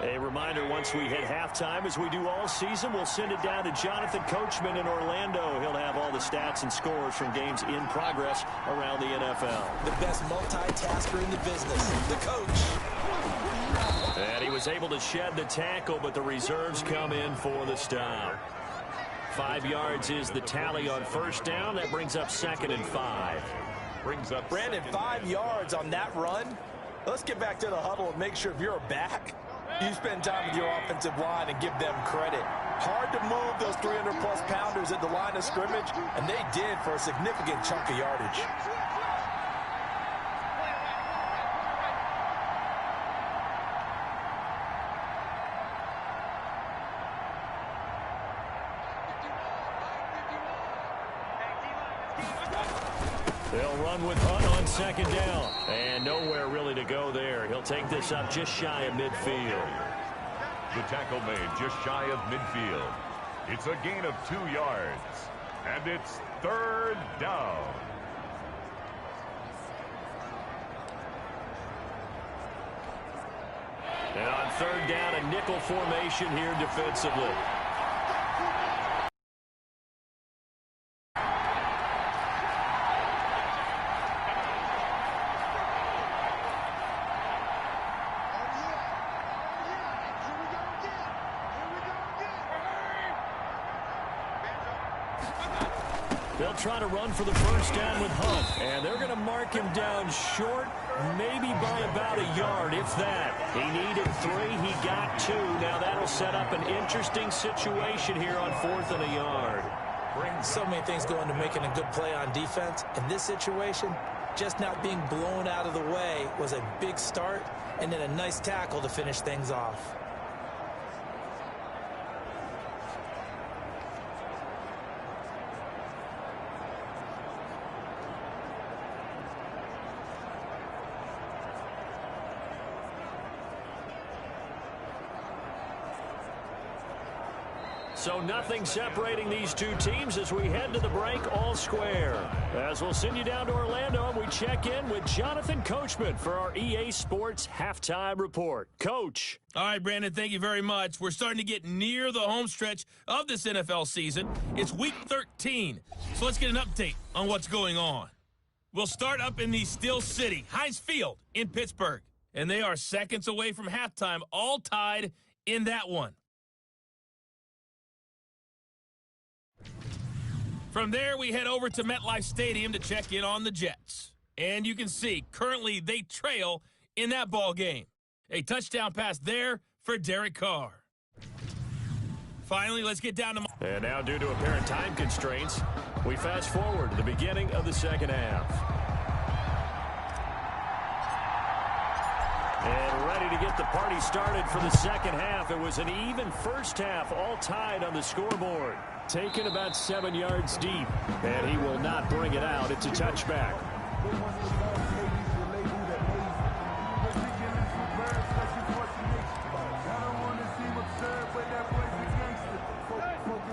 Speaker 2: A reminder, once we hit halftime, as we do all season, we'll send it down to Jonathan Coachman in Orlando. He'll have all the stats and scores from games in progress around the NFL.
Speaker 3: The best multitasker in the business, the coach.
Speaker 2: And he was able to shed the tackle, but the reserves come in for the stop. 5 yards is the tally on first down. That brings up 2nd and 5.
Speaker 1: Brings up
Speaker 3: Brandon, 5 yards on that run. Let's get back to the huddle and make sure if you're a back, you spend time with your offensive line and give them credit. Hard to move those 300-plus pounders at the line of scrimmage, and they did for a significant chunk of yardage.
Speaker 2: They'll run with Hunt on 2nd down. And nowhere really to go there. He'll take this up just shy of midfield.
Speaker 1: the tackle made just shy of midfield. It's a gain of 2 yards, and it's 3rd down.
Speaker 2: And on 3rd down, a nickel formation here defensively. They'll try to run for the first down with Hunt. And they're going to mark him down short, maybe by about a yard, if that. He needed 3. He got 2. Now that'll set up an interesting situation here on 4th and a yard.
Speaker 3: So many things go into making a good play on defense. In this situation, just not being blown out of the way was a big start, and then a nice tackle to finish things off.
Speaker 2: So nothing separating these two teams as we head to the break all square. As we'll send you down to Orlando, and we check in with Jonathan Coachman for our EA Sports Halftime Report. Coach.
Speaker 4: All right, Brandon, thank you very much. We're starting to get near the home stretch of this NFL season. It's Week 13, so let's get an update on what's going on. We'll start up in the Steel City, Heinz Field in Pittsburgh, and they are seconds away from halftime, all tied in that one. From there, we head over to MetLife Stadium to check in on the Jets. And you can see, currently, they trail in that ball game. A touchdown pass there for Derek Carr. Finally, let's get down to...
Speaker 2: And now, due to apparent time constraints, we fast forward to the beginning of the second half. And ready to get the party started for the second half. It was an even first half, all tied on the scoreboard. Taken about 7 yards deep, and he will not bring it out. It's a touchback.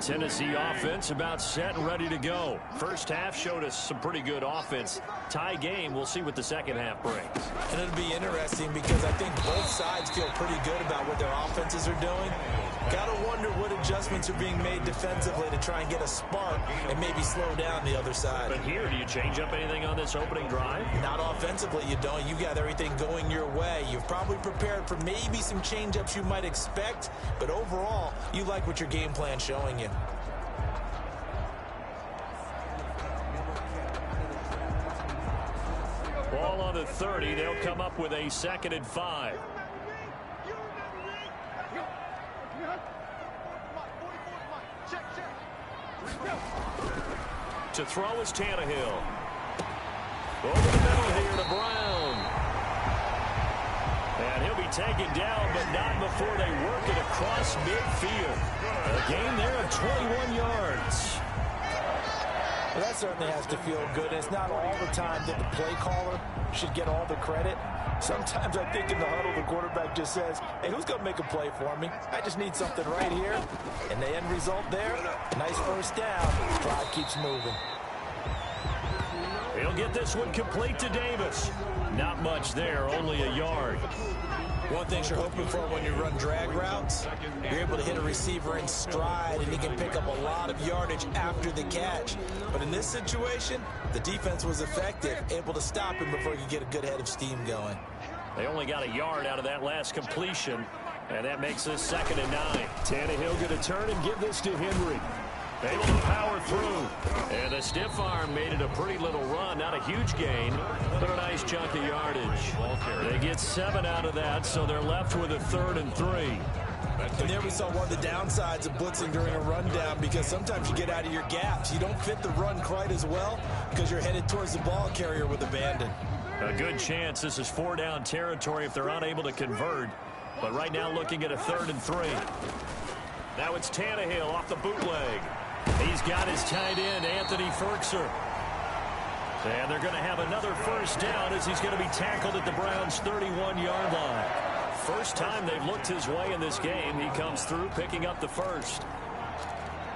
Speaker 2: Tennessee offense about set and ready to go. First half showed us some pretty good offense. Tie game, we'll see what the second half brings.
Speaker 3: And it'll be interesting because I think both sides feel pretty good about what their offenses are doing. Got to wonder what adjustments are being made defensively to try and get a spark and maybe slow down the other side.
Speaker 2: But here, do you change up anything on this opening drive?
Speaker 3: Not offensively, you don't. You got everything going your way. You've probably prepared for maybe some change-ups you might expect, but overall, you like what your game plan's showing you.
Speaker 2: Ball on the 30. They'll come up with a 2nd and 5. To throw is Tannehill. Over the middle here to Brown. And he'll be taken down, but not before they work it across midfield. A gain there of 21 yards.
Speaker 3: Well, that certainly has to feel good. It's not all the time that the play caller should get all the credit. Sometimes I think in the huddle, the quarterback just says, hey, who's going to make a play for me? I just need something right here. And the end result there, nice first down. Drive keeps moving.
Speaker 2: He'll get this one complete to Davis. Not much there, only a yard.
Speaker 3: One thing you're hoping for when you run drag routes, you're able to hit a receiver in stride, and he can pick up a lot of yardage after the catch. But in this situation, the defense was effective, able to stop him before he could get a good head of steam going.
Speaker 2: They only got a yard out of that last completion, and that makes this 2nd and 9. Tannehill going to turn and give this to Henry. Able to power through. And a stiff arm made it a pretty little run. Not a huge gain, but a nice chunk of yardage. They get 7 out of that, so they're left with a 3rd and 3.
Speaker 3: And there we saw one of the downsides of blitzing during a rundown, because sometimes you get out of your gaps. You don't fit the run quite as well because you're headed towards the ball carrier with abandon.
Speaker 2: A good chance this is 4-down territory if they're unable to convert. But right now looking at a 3rd and 3. Now it's Tannehill off the bootleg. He's got his tight end, Anthony Firkser. And they're going to have another first down as he's going to be tackled at the Browns' 31-yard line. First time they've looked his way in this game. He comes through picking up the first.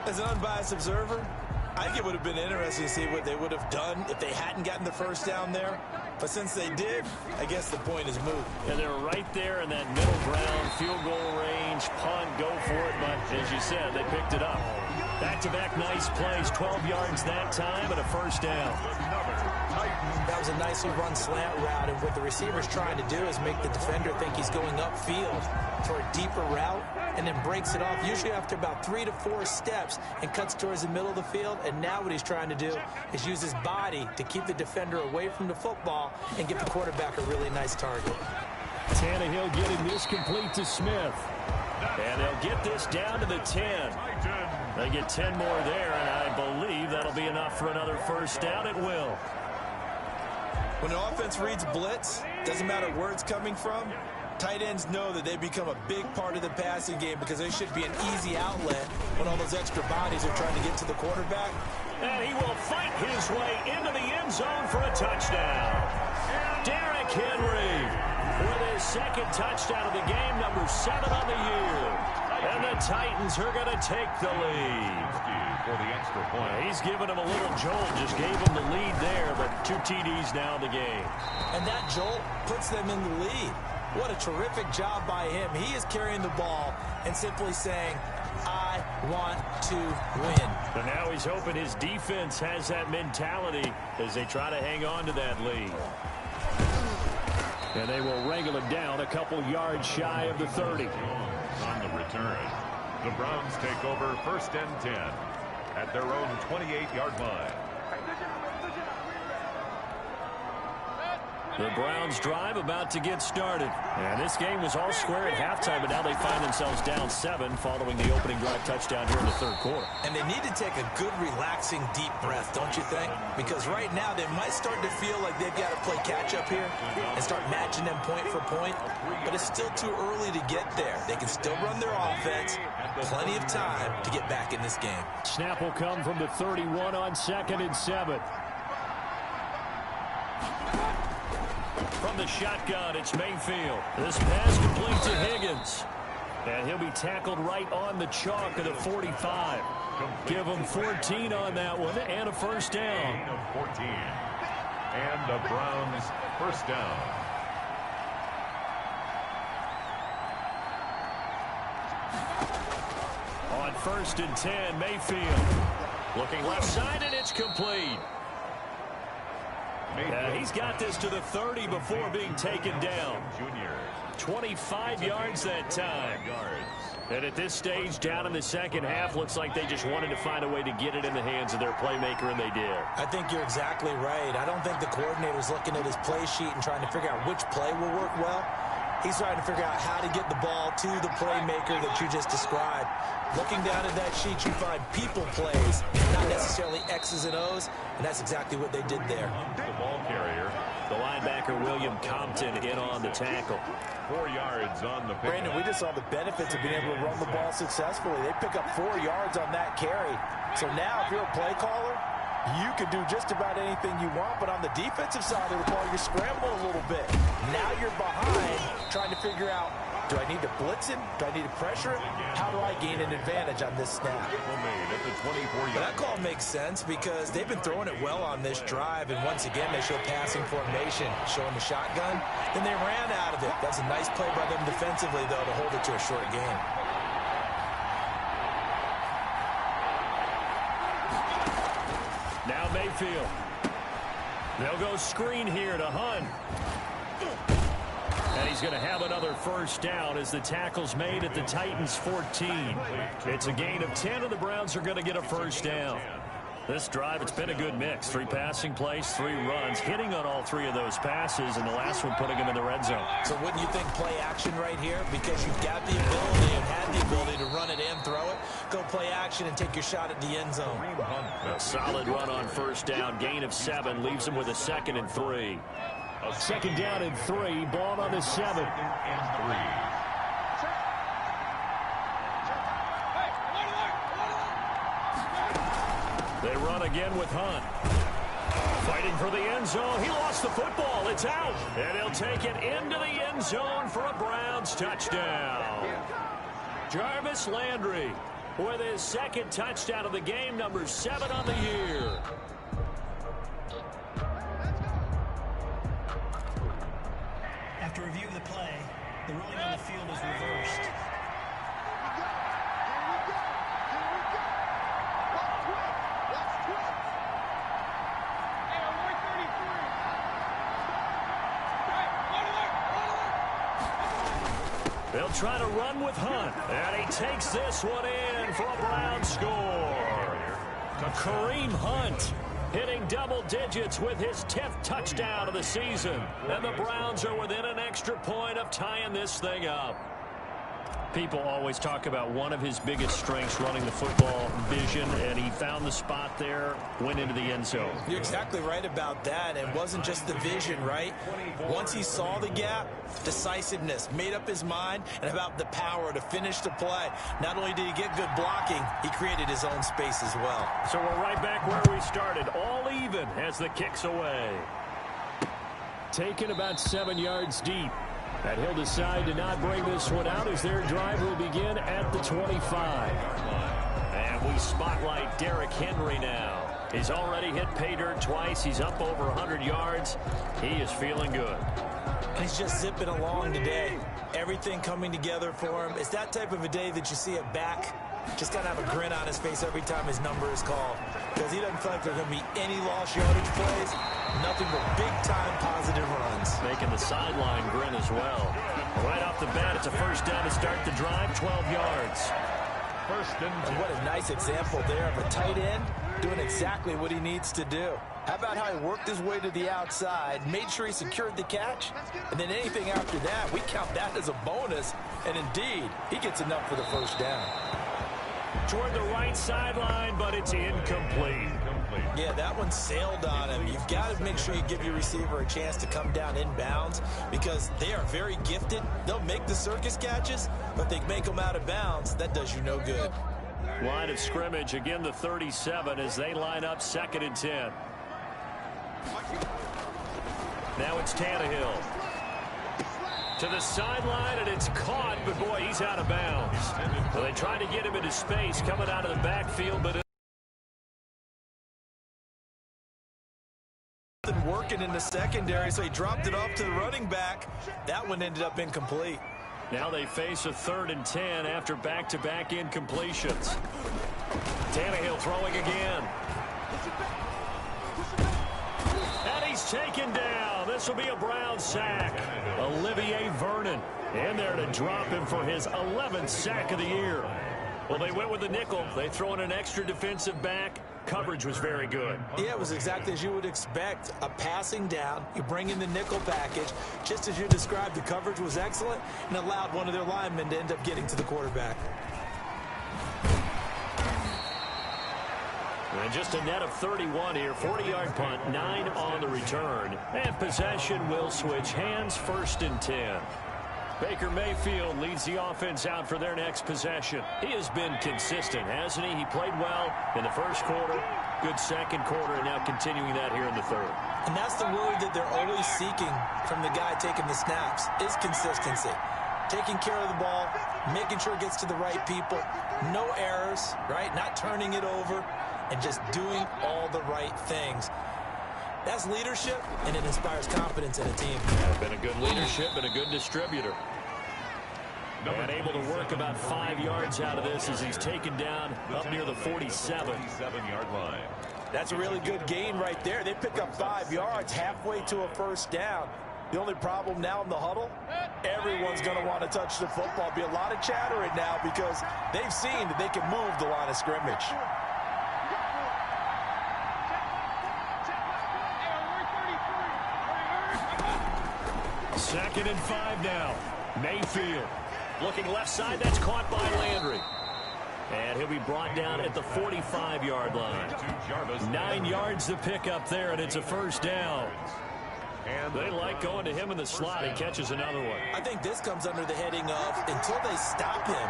Speaker 3: As an unbiased observer, I think it would have been interesting to see what they would have done if they hadn't gotten the first down there. But since they did, I guess the point is moot.
Speaker 2: And they're right there in that middle ground, field goal range, punt, go for it. But as you said, they picked it up. Back-to-back nice plays, 12 yards that time and a first down.
Speaker 3: That was a nicely run slant route, and what the receiver's trying to do is make the defender think he's going upfield for a deeper route, and then breaks it off, usually after about 3 to 4 steps, and cuts towards the middle of the field. And now what he's trying to do is use his body to keep the defender away from the football and give the quarterback a really nice target.
Speaker 2: Tannehill getting this complete to Smith. And they'll get this down to the 10. They get 10 more there, and I believe that'll be enough for another first down. It will.
Speaker 3: When the offense reads blitz, doesn't matter where it's coming from, tight ends know that they become a big part of the passing game because they should be an easy outlet when all those extra bodies are trying to get to the quarterback.
Speaker 2: And he will fight his way into the end zone for a touchdown. Derrick Henry with his 2nd touchdown of the game, number 7 on the year. And the Titans are going to take the lead.
Speaker 1: For the extra point.
Speaker 2: He's giving him a little jolt, just gave him the lead there, but 2 TDs now in the game.
Speaker 3: And that jolt puts them in the lead. What a terrific job by him. He is carrying the ball and simply saying, I want to win.
Speaker 2: And now he's hoping his defense has that mentality as they try to hang on to that lead. And they will wrangle it down a couple yards shy of the 30.
Speaker 1: On the return, the Browns take over 1st and 10 at their own 28-yard line.
Speaker 2: The Browns drive about to get started. And this game was all square at halftime, but now they find themselves down 7 following the opening drive touchdown here in the 3rd quarter.
Speaker 3: And they need to take a good, relaxing, deep breath, don't you think? Because right now they might start to feel like they've got to play catch-up here and start matching them point for point. But it's still too early to get there. They can still run their offense. Plenty of time to get back in this game.
Speaker 2: Snap will come from the 31 on 2nd and 7. From the shotgun, it's Mayfield. This pass complete to Higgins. And he'll be tackled right on the chalk of the 45. Give him 14 on that one and a 1st down.
Speaker 1: 14. And the Browns 1st down.
Speaker 2: On 1st and 10, Mayfield. Looking left side, and it's complete. He's got this to the 30 before being taken down. 25 yards that time. And at this stage, down in the 2nd half, looks like they just wanted to find a way to get it in the hands of their playmaker, and they did.
Speaker 3: I think you're exactly right. I don't think the coordinator's looking at his play sheet and trying to figure out which play will work well. He's trying to figure out how to get the ball to the playmaker that you just described. Looking down at that sheet, you find people plays, not necessarily X's and O's, and that's exactly what they did there.
Speaker 1: The ball carrier.
Speaker 2: The linebacker, William Compton, in on the tackle.
Speaker 1: 4 yards on the pick.
Speaker 3: Brandon, we just saw the benefits of being able to run the ball successfully. They pick up 4 yards on that carry. So now, if you're a play caller, you can do just about anything you want, but on the defensive side of the ball, you're scrambling a little bit. Now you're behind, trying to figure out, do I need to blitz him? Do I need to pressure him? How do I gain an advantage on this snap?
Speaker 1: Made at the 24-yard.
Speaker 3: That call makes sense because they've been throwing it well on this drive, and once again, they show passing formation, showing the shotgun. Then they ran out of it. That's a nice play by them defensively, though, to hold it to a short game.
Speaker 2: Now Mayfield. They'll go screen here to Hunt. And he's going to have another 1st down as the tackle's made at the Titans' 14. It's a gain of 10, and the Browns are going to get a 1st down. This drive, it's been a good mix. 3 passing plays, 3 runs, hitting on all 3 of those passes, and the last one putting them in the red zone.
Speaker 3: So wouldn't you think play action right here? Because you've got the ability and had the ability to run it and throw it. Go play action and take your shot at the end zone.
Speaker 2: A solid run on 1st down. Gain of 7 leaves him with a 2nd and 3. 2nd down and 3. Ball on the 7.
Speaker 1: And 3.
Speaker 2: They run again with Hunt. Fighting for the end zone. He lost the football. It's out. And he'll take it into the end zone for a Browns touchdown. Jarvis Landry with his 2nd touchdown of the game, number 7 on the year.
Speaker 5: After review of the play, the ruling on the field is reversed.
Speaker 2: They'll try to run with Hunt. And he takes this one in for a Browns score. Kareem Hunt hitting double digits with his 10th touchdown of the season. And the Browns are within an extra point of tying this thing up. People always talk about one of his biggest strengths, running the football, vision, and he found the spot there, went into the end zone.
Speaker 3: You're exactly right about that. It wasn't just the vision, right? Once he saw the gap, decisiveness, made up his mind, and about the power to finish the play. Not only did he get good blocking, he created his own space as well.
Speaker 2: So we're right back where we started, all even as the kick's away. Taken about 7 yards deep. And he'll decide to not bring this one out as their drive will begin at the 25. And we spotlight Derrick Henry now. He's already hit pay dirt twice. He's up over 100 yards. He is feeling good.
Speaker 3: He's just zipping along today. Everything coming together for him. It's that type of a day that you see a back just kind of have a grin on his face every time his number is called, because he doesn't feel like there are going to be any lost yardage plays. Nothing but big-time positive runs.
Speaker 2: Making the sideline grin as well. Right off the bat, it's a first down to start the drive, 12 yards.
Speaker 3: And what a nice example there of a tight end doing exactly what he needs to do. How about how he worked his way to the outside, made sure he secured the catch, and then anything after that, we count that as a bonus, and indeed, he gets enough for the first down.
Speaker 2: Toward the right sideline, but it's incomplete.
Speaker 3: Yeah, that one sailed on him. You've got to make sure you give your receiver a chance to come down inbounds because they are very gifted. They'll make the circus catches, but they make them out of bounds. That does you no good.
Speaker 2: Line of scrimmage, again the 37 as they line up 2nd and 10. Now it's Tannehill. To the sideline, and it's caught, but boy, he's out of bounds. Well, they tried to get him into space coming out of the backfield, but
Speaker 3: working in the secondary, so he dropped it off to the running back. That one ended up incomplete.
Speaker 2: Now they face a 3rd and 10 after back-to-back incompletions. Tannehill throwing again. And he's taken down. This will be a Brown sack. Olivier Vernon in there to drop him for his 11th sack of the year. Well, they went with the nickel. They throw in an extra defensive back. Coverage was very good.
Speaker 3: Yeah, it was exactly as you would expect. A passing down. You bring in the nickel package. Just as you described, the coverage was excellent and allowed one of their linemen to end up getting to the quarterback.
Speaker 2: And just a net of 31 here. 40-yard punt, 9 on the return. And possession will switch hands, 1st and 10. Baker Mayfield leads the offense out for their next possession. He has been consistent, hasn't he? He played well in the first quarter, good second quarter, and now continuing that here in the third.
Speaker 3: And that's the word that they're always seeking from the guy taking the snaps, is consistency. Taking care of the ball, making sure it gets to the right people, no errors, right? Not turning it over, and just doing all the right things. That's leadership, and it inspires confidence in a team.
Speaker 2: Been a good leadership and a good distributor. And able to work about 5 yards out of this as he's taken down up near the 47-yard line.
Speaker 3: That's a really good gain right there. They pick up 5 yards halfway to a first down. The only problem now in the huddle, everyone's going to want to touch the football. Be a lot of chatter right now because they've seen that they can move the line of scrimmage.
Speaker 2: Second and 5 now. Mayfield looking left side. That's caught by Landry. And he'll be brought down at the 45-yard line. 9 yards to pick up there, and it's a first down. They like going to him in the slot. He catches another one.
Speaker 3: I think this comes under the heading of until they stop him,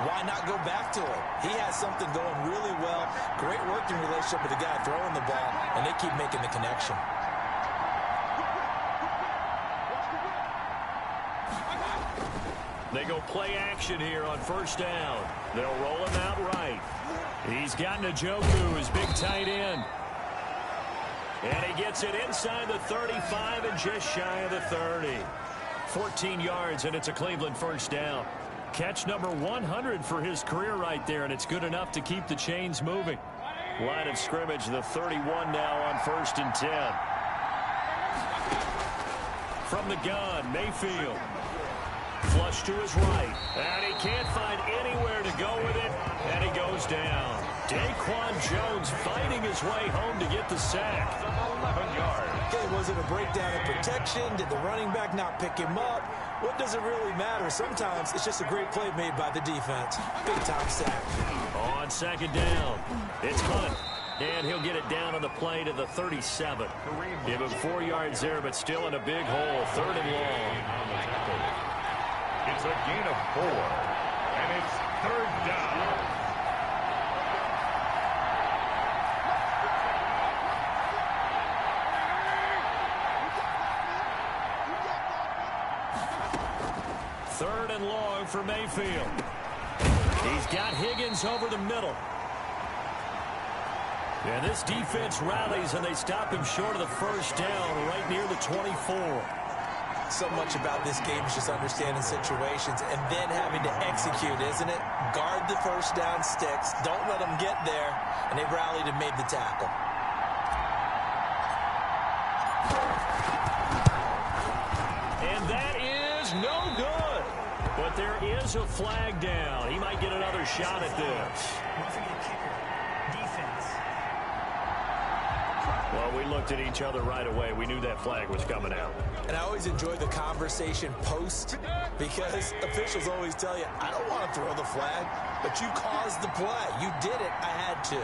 Speaker 3: why not go back to him? He has something going really well. Great working relationship with the guy throwing the ball, and they keep making the connection.
Speaker 2: They go play action here on first down. They'll roll him out right. He's got Njoku, his big tight end. And he gets it inside the 35 and just shy of the 30. 14 yards, and it's a Cleveland first down. Catch number 100 for his career right there, and it's good enough to keep the chains moving. Line of scrimmage, the 31 now on 1st and 10. From the gun, Mayfield. Flush to his right, and he can't find anywhere to go with it, and he goes down. Daquan Jones fighting his way home to get the sack. 11 yards.
Speaker 3: Okay, was it a breakdown in protection? Did the running back not pick him up? What does it really matter? Sometimes it's just a great play made by the defense. Big-time sack.
Speaker 2: On 2nd down, it's Hunt. And he'll get it down on the play to the 37. Give him 4 yards there, but still in a big hole. 3rd and long.
Speaker 1: It's a gain of 4, and it's 3rd down.
Speaker 2: 3rd and long for Mayfield. He's got Higgins over the middle. And this defense rallies, and they stop him short of the first down right near the 24.
Speaker 3: So much about this game is just understanding situations and then having to execute, isn't it? Guard the first down sticks. Don't let them get there. And they rallied and made the tackle.
Speaker 2: And that is no good. But there is a flag down. He might get another shot at this.
Speaker 5: Roughing the kicker. Defense.
Speaker 2: Well, we looked at each other right away. We knew that flag was coming out.
Speaker 3: And I always enjoy the conversation post because officials always tell you, I don't want to throw the flag, but you caused the play. You did it. I had to.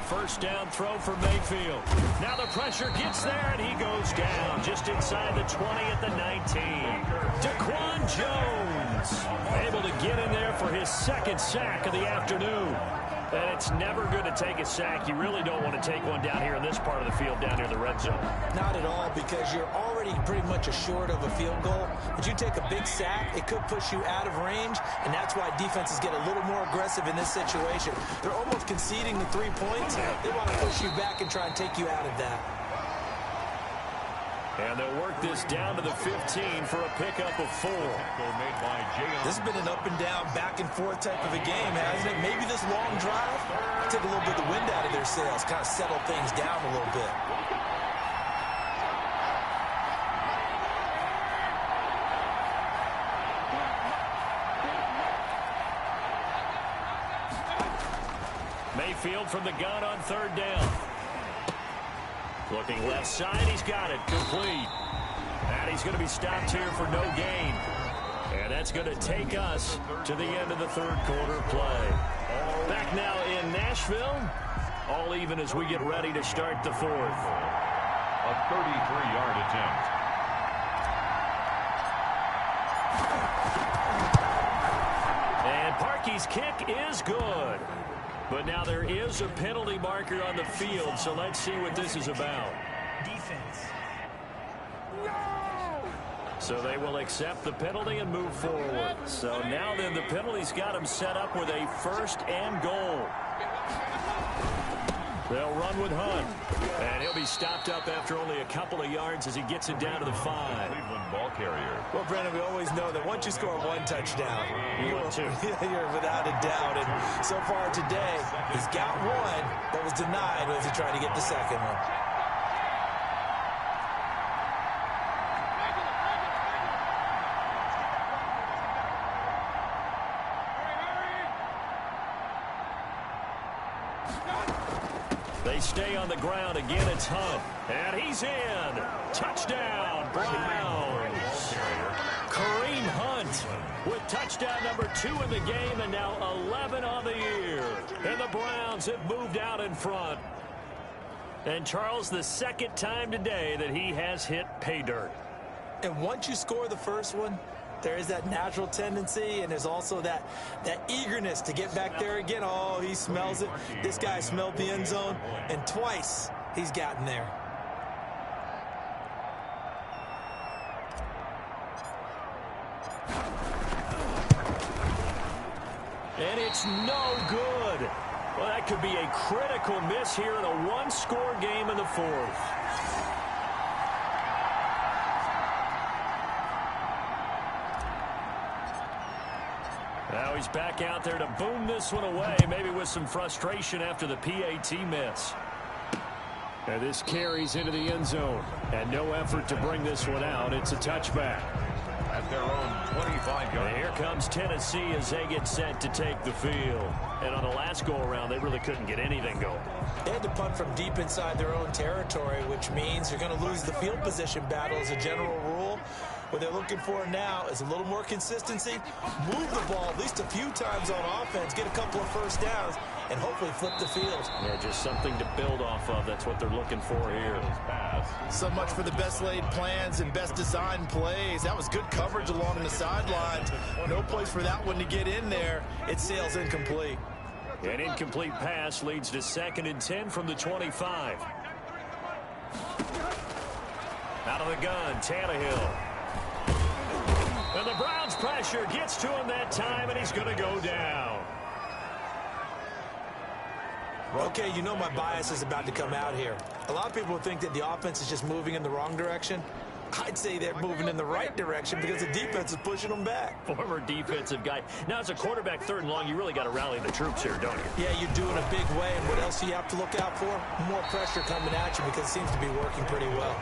Speaker 2: First down throw for Mayfield. Now the pressure gets there, and he goes down just inside the 20 at the 19. Daquan Jones able to get in there for his 2nd sack of the afternoon. And it's never good to take a sack. You really don't want to take one down here in this part of the field down near the red zone.
Speaker 3: Not at all, because you're already pretty much assured of a field goal. But you take a big sack, it could push you out of range, and that's why defenses get a little more aggressive in this situation. They're almost conceding the 3 points. They want to push you back and try and take you out of that.
Speaker 2: And they'll work this down to the 15 for a pickup of 4.
Speaker 3: This has been an up and down, back and forth type of a game, hasn't it? Maybe this long drive took a little bit of the wind out of their sails, kind of settle things down a little bit.
Speaker 2: Mayfield from the gun on 3rd down. Looking left side, he's got it, complete. And he's going to be stopped here for no gain. And that's going to take us to the end of the 3rd quarter play. Back now in Nashville, all even as we get ready to start the 4th.
Speaker 1: A 33-yard attempt.
Speaker 2: And Parkey's kick is good. But now there is a penalty marker on the field, so let's see what this is about.
Speaker 5: Defense.
Speaker 2: So they will accept the penalty and move forward. So now then the penalty's got him set up with a 1st and goal. They'll run with Hunt. And he'll be stopped up after only a couple of yards as he gets it down to the 5.
Speaker 1: Cleveland ball carrier.
Speaker 3: Well, Brennan, we always know that once you score 1 touchdown,
Speaker 2: You win 2.
Speaker 3: you're without a doubt. And so far today, he's got 1 that was denied as he tried to get the 2nd one.
Speaker 2: They stay on the ground. Again, it's Hunt. And he's in. Touchdown, Browns. Kareem Hunt with touchdown number 2 in the game, and now 11 on the year. And the Browns have moved out in front. And Charles, the 2nd time today that he has hit pay dirt.
Speaker 3: And once you score the first one, there is that natural tendency, and there's also that eagerness to get back there again. Oh, he smells it. This guy smelled the end zone, and twice he's gotten there.
Speaker 2: And it's no good. Well, that could be a critical miss here in a 1-score game in the 4th. Now he's back out there to boom this one away, maybe with some frustration after the PAT miss. And this carries into the end zone. And no effort to bring this one out. It's a touchback.
Speaker 1: At their own 25-yard.
Speaker 2: And here comes Tennessee as they get set to take the field. And on the last go-around, they really couldn't get anything going.
Speaker 3: They had to punt from deep inside their own territory, which means you're going to lose the field position battle as a general rule. What they're looking for now is a little more consistency, move the ball at least a few times on offense, get a couple of first downs, and hopefully flip the field.
Speaker 2: Yeah, just something to build off of. That's what they're looking for here.
Speaker 3: So much for the best laid plans and best designed plays. That was good coverage. yards along the sidelines. No place for that one to get in there. It sails incomplete.
Speaker 2: An incomplete pass leads to 2nd and 10 from the 25. Out of the gun, Tannehill. And the Browns' pressure gets to him that time, and he's going to go down.
Speaker 3: Okay, you know my bias is about to come out here. A lot of people think that the offense is just moving in the wrong direction. I'd say they're moving in the right direction because the defense is pushing them back.
Speaker 2: Former defensive guy. Now, as a quarterback, 3rd and long, you really got to rally the troops here, don't you?
Speaker 3: Yeah, you're doing a big way, and what else do you have to look out for? More pressure coming at you because it seems to be working pretty well.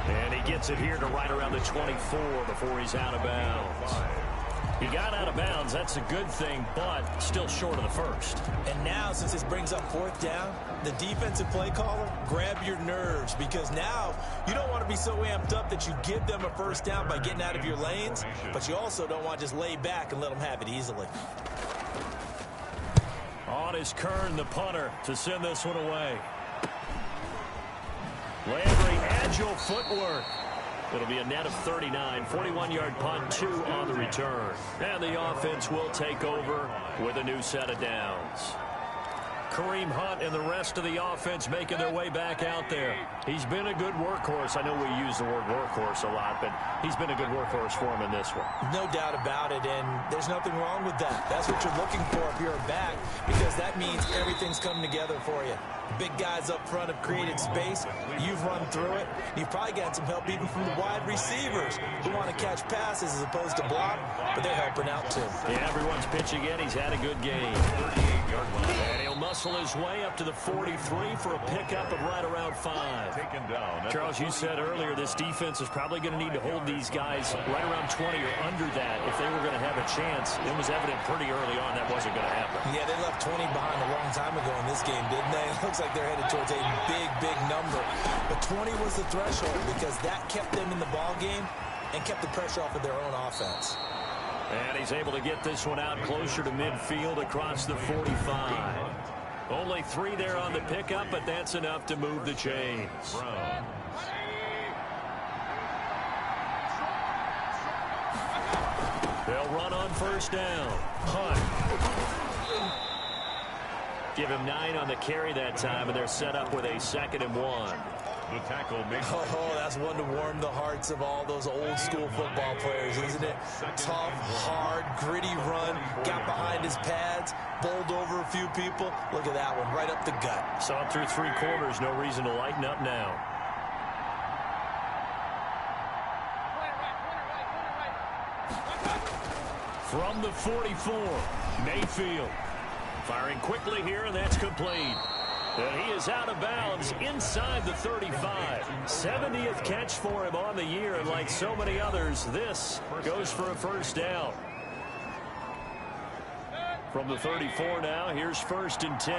Speaker 2: And he gets it here to right around the 24 before he's out of bounds. He got out of bounds. That's a good thing, but still short of the first.
Speaker 3: And now, since this brings up 4th down, the defensive play caller, grab your nerves, because now you don't want to be so amped up that you give them a 1st down by getting out of your lanes, but you also don't want to just lay back and let them have it easily.
Speaker 2: On is Kern, the punter, to send this one away. Landry, agile footwork. It'll be a net of 39, 41-yard punt, 2 on the return. And the offense will take over with a new set of downs. Kareem Hunt and the rest of the offense making their way back out there. He's been a good workhorse. I know we use the word workhorse a lot, but he's been a good workhorse for him in this one.
Speaker 3: No doubt about it, and there's nothing wrong with that. That's what you're looking for if you're a back, because that means everything's coming together for you. Big guys up front have created space. You've run through it. You've probably gotten some help even from the wide receivers who want to catch passes as opposed to block, but they're helping out too.
Speaker 2: Yeah, everyone's pitching in. He's had a good game. And he'll muscle his way up to the 43 for a pickup of right around 5. Charles, you said earlier this defense is probably going to need to hold these guys right around 20 or under that if they were going to have a chance. It was evident pretty early on that wasn't going to happen.
Speaker 3: Yeah, they left 20 behind a long time ago in this game, didn't they? It looks like they're headed towards a big, big number. But 20 was the threshold because that kept them in the ball game and kept the pressure off of their own offense.
Speaker 2: And he's able to get this one out closer to midfield across the 45. Only 3 there on the pickup, but that's enough to move the chains. They'll run on 1st down. Hunt. Give him 9 on the carry that time, and they're set up with a 2nd and 1.
Speaker 1: The tackle makes
Speaker 3: Oh, that's one to warm the hearts of all those old school football players, isn't it? Tough, hard, gritty run, got behind his pads, bowled over a few people. Look at that one, right up the gut.
Speaker 2: Saw it through 3 quarters, no reason to lighten up now. From the 44, Mayfield. Firing quickly here, and that's complete. And he is out of bounds inside the 35. 70th catch for him on the year, and like so many others, this goes for a 1st down. From the 34 now, here's 1st and 10.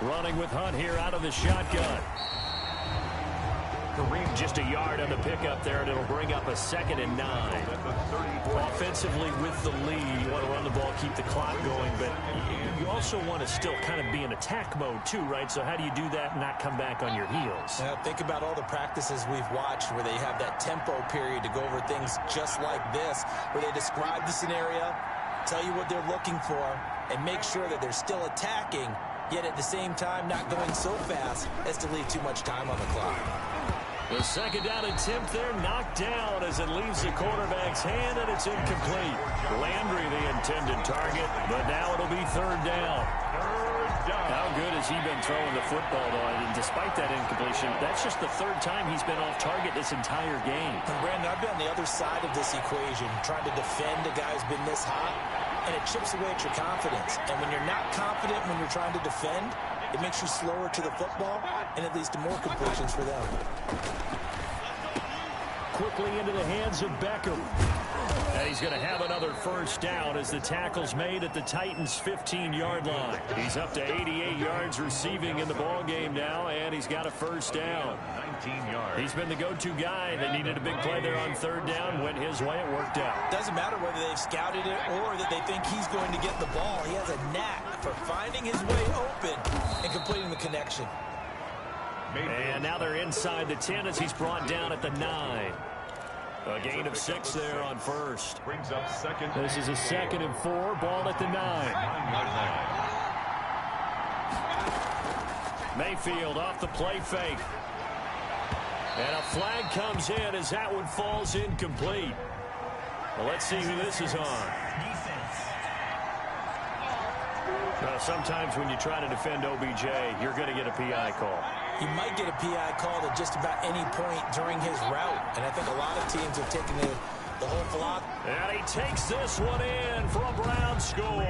Speaker 2: Running with Hunt here out of the shotgun. Kareem just a yard on the pickup there, and it'll bring up a 2nd and 9. Offensively with the lead, you want to run the ball, keep the clock going, but you also want to still kind of be in attack mode too, right? So how do you do that and not come back on your heels?
Speaker 3: Now, think about all the practices we've watched where they have that tempo period to go over things just like this, where they describe the scenario, tell you what they're looking for, and make sure that they're still attacking, yet at the same time not going so fast as to leave too much time on the clock.
Speaker 2: The 2nd down attempt there knocked down as it leaves the quarterback's hand, and it's incomplete. Landry the intended target, but now it'll be 3rd down. How good has he been throwing the football, though? And despite that incompletion, that's just the 3rd time he's been off target this entire game.
Speaker 3: And Brandon, I've been on the other side of this equation, trying to defend a guy who's been this hot, and it chips away at your confidence. And when you're not confident when you're trying to defend, it makes you slower to the football, and it leads to more completions for them.
Speaker 2: Quickly into the hands of Beckham. And he's he's going to have another first down as the tackle's made at the Titans' 15-yard line. He's up to 88 yards receiving in the ball game now, and he's got a first down.
Speaker 1: 19 yards.
Speaker 2: He's been the go-to guy. They needed a big play there on third down. Went his way. It worked out.
Speaker 3: Doesn't matter whether they've scouted it or that they think he's going to get the ball. He has a knack for finding his way open and completing the connection.
Speaker 2: And now they're inside the 10 as he's brought down at the 9. A gain of 6 there on first.
Speaker 1: Brings up second.
Speaker 2: This is a 2nd and 4. Ball at the 9. Mayfield off the play fake. And a flag comes in as that one falls incomplete. Well, let's see who this is on. Well, sometimes when you try to defend OBJ, you're going to get a PI call.
Speaker 3: He might get a PI call at just about any point during his route. And I think a lot of teams have taken the whole philosophy.
Speaker 2: And he takes this one in for a Brown score.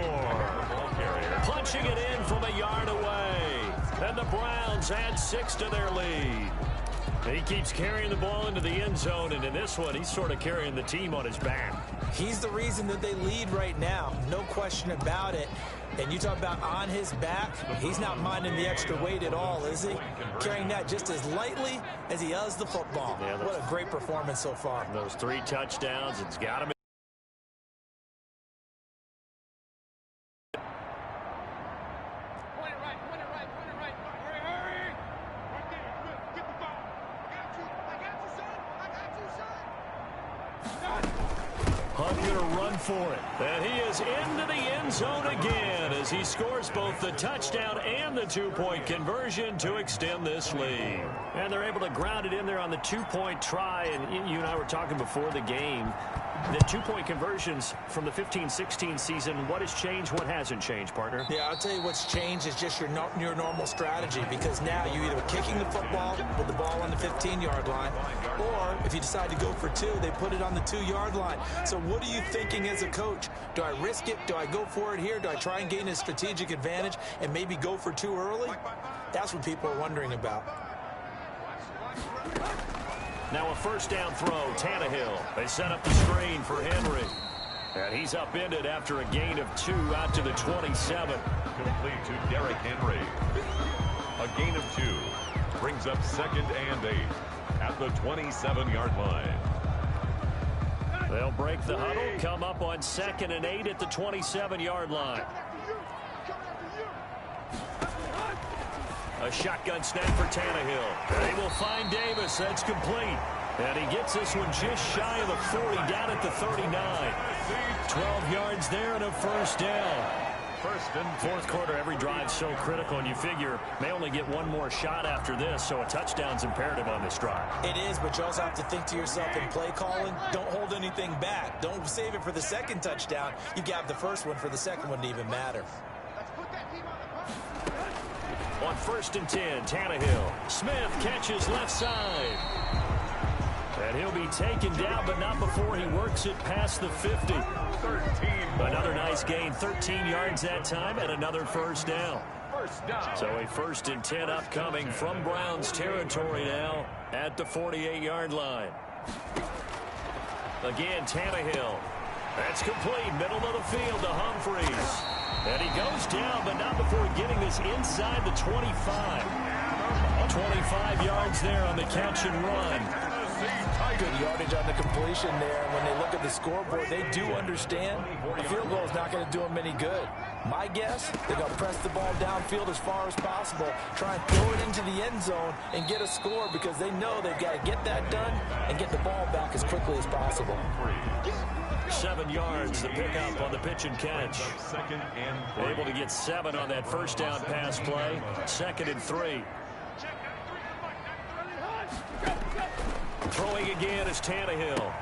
Speaker 2: Punching it in from a yard away. And the Browns add 6 to their lead. He keeps carrying the ball into the end zone, and in this one, he's sort of carrying the team on his back.
Speaker 3: He's the reason that they lead right now. No question about it. And you talk about on his back, he's not minding the extra weight at all, is he? Carrying that just as lightly as he does the football. Yeah, what a great performance so far.
Speaker 2: Those 3 touchdowns, it's got him. For it. And he is into the end zone again as he scores both the touchdown and the 2-point conversion to extend this lead. And they're able to ground it in there on the 2-point try. And you and I were talking before the game. The 2-point conversions from the 15-16 season, what has changed, what hasn't changed, partner?
Speaker 3: Yeah, I'll tell you what's changed is just your normal strategy, because now you're either kicking the football with the ball on the 15-yard line, or if you decide to go for 2, they put it on the 2-yard line. So what are you thinking as a coach? Do I risk it? Do I go for it here? Do I try and gain a strategic advantage and maybe go for 2 early? That's what people are wondering about.
Speaker 2: Now a first down throw, Tannehill. They set up the screen for Henry. And he's upended after a gain of 2 out to the 27.
Speaker 1: Complete to Derrick Henry. A gain of 2. Brings up 2nd and 8 at the 27-yard line.
Speaker 2: They'll break the huddle, come up on 2nd and 8 at the 27-yard line. A shotgun snap for Tannehill. They will find Davis. That's complete. And he gets this one just shy of the 40, down at the 39. 12 yards there and a first down.
Speaker 1: First and
Speaker 2: fourth quarter, every drive so critical, and you figure may only get one more shot after this, so a touchdown's imperative on this drive.
Speaker 3: It is, but you also have to think to yourself in play calling, don't hold anything back. Don't save it for the second touchdown. You got the first one for the second one to even matter.
Speaker 2: On 1st and 10, Tannehill. Smith catches left side. And he'll be taken down, but not before he works it past the 50.
Speaker 1: 13.
Speaker 2: Another nice gain, 13 yards that time, and another first down.
Speaker 1: First down.
Speaker 2: So a 1st and 10 upcoming from Browns territory now at the 48-yard line. Again, Tannehill. That's complete, middle of the field to Humphries. And he goes down, but not before getting this inside the 25. 25 yards there on the catch and run.
Speaker 3: Good yardage on the completion there. When they look at the scoreboard, they do understand a field goal is not going to do them any good. My guess, they're going to press the ball downfield as far as possible, try and throw it into the end zone and get a score, because they know they've got to get that done and get the ball back as quickly as possible.
Speaker 2: 7 yards, the pickup on the pitch and catch.
Speaker 1: Second and 3.
Speaker 2: Able to get 7 on that first down pass play. 2nd and 3. Throwing again is Tannehill.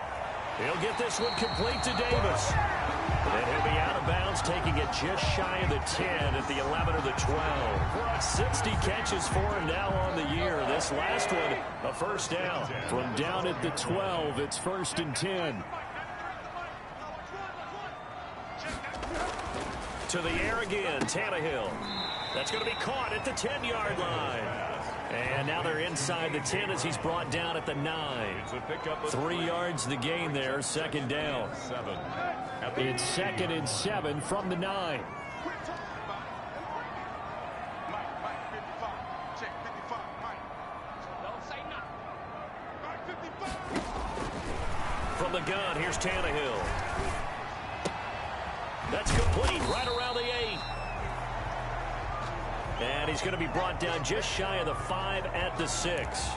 Speaker 2: He'll get this one complete to Davis. And he'll be out of bounds, taking it just shy of the 10 at the 11 or the 12. 60 catches for him now on the year. This last one, a first down. From down at the 12, it's 1st and 10. To the air again, Tannehill. That's going to be caught at the 10-yard line. And now they're inside the 10 as he's brought down at the 9.
Speaker 1: It's a pickup of
Speaker 2: 3 yards the gain there, second down.
Speaker 1: 7.
Speaker 2: It's 2nd and 7 from the 9. From the gun, here's Tannehill. That's complete right around the 8. And he's going to be brought down just shy of the 5 at the 6.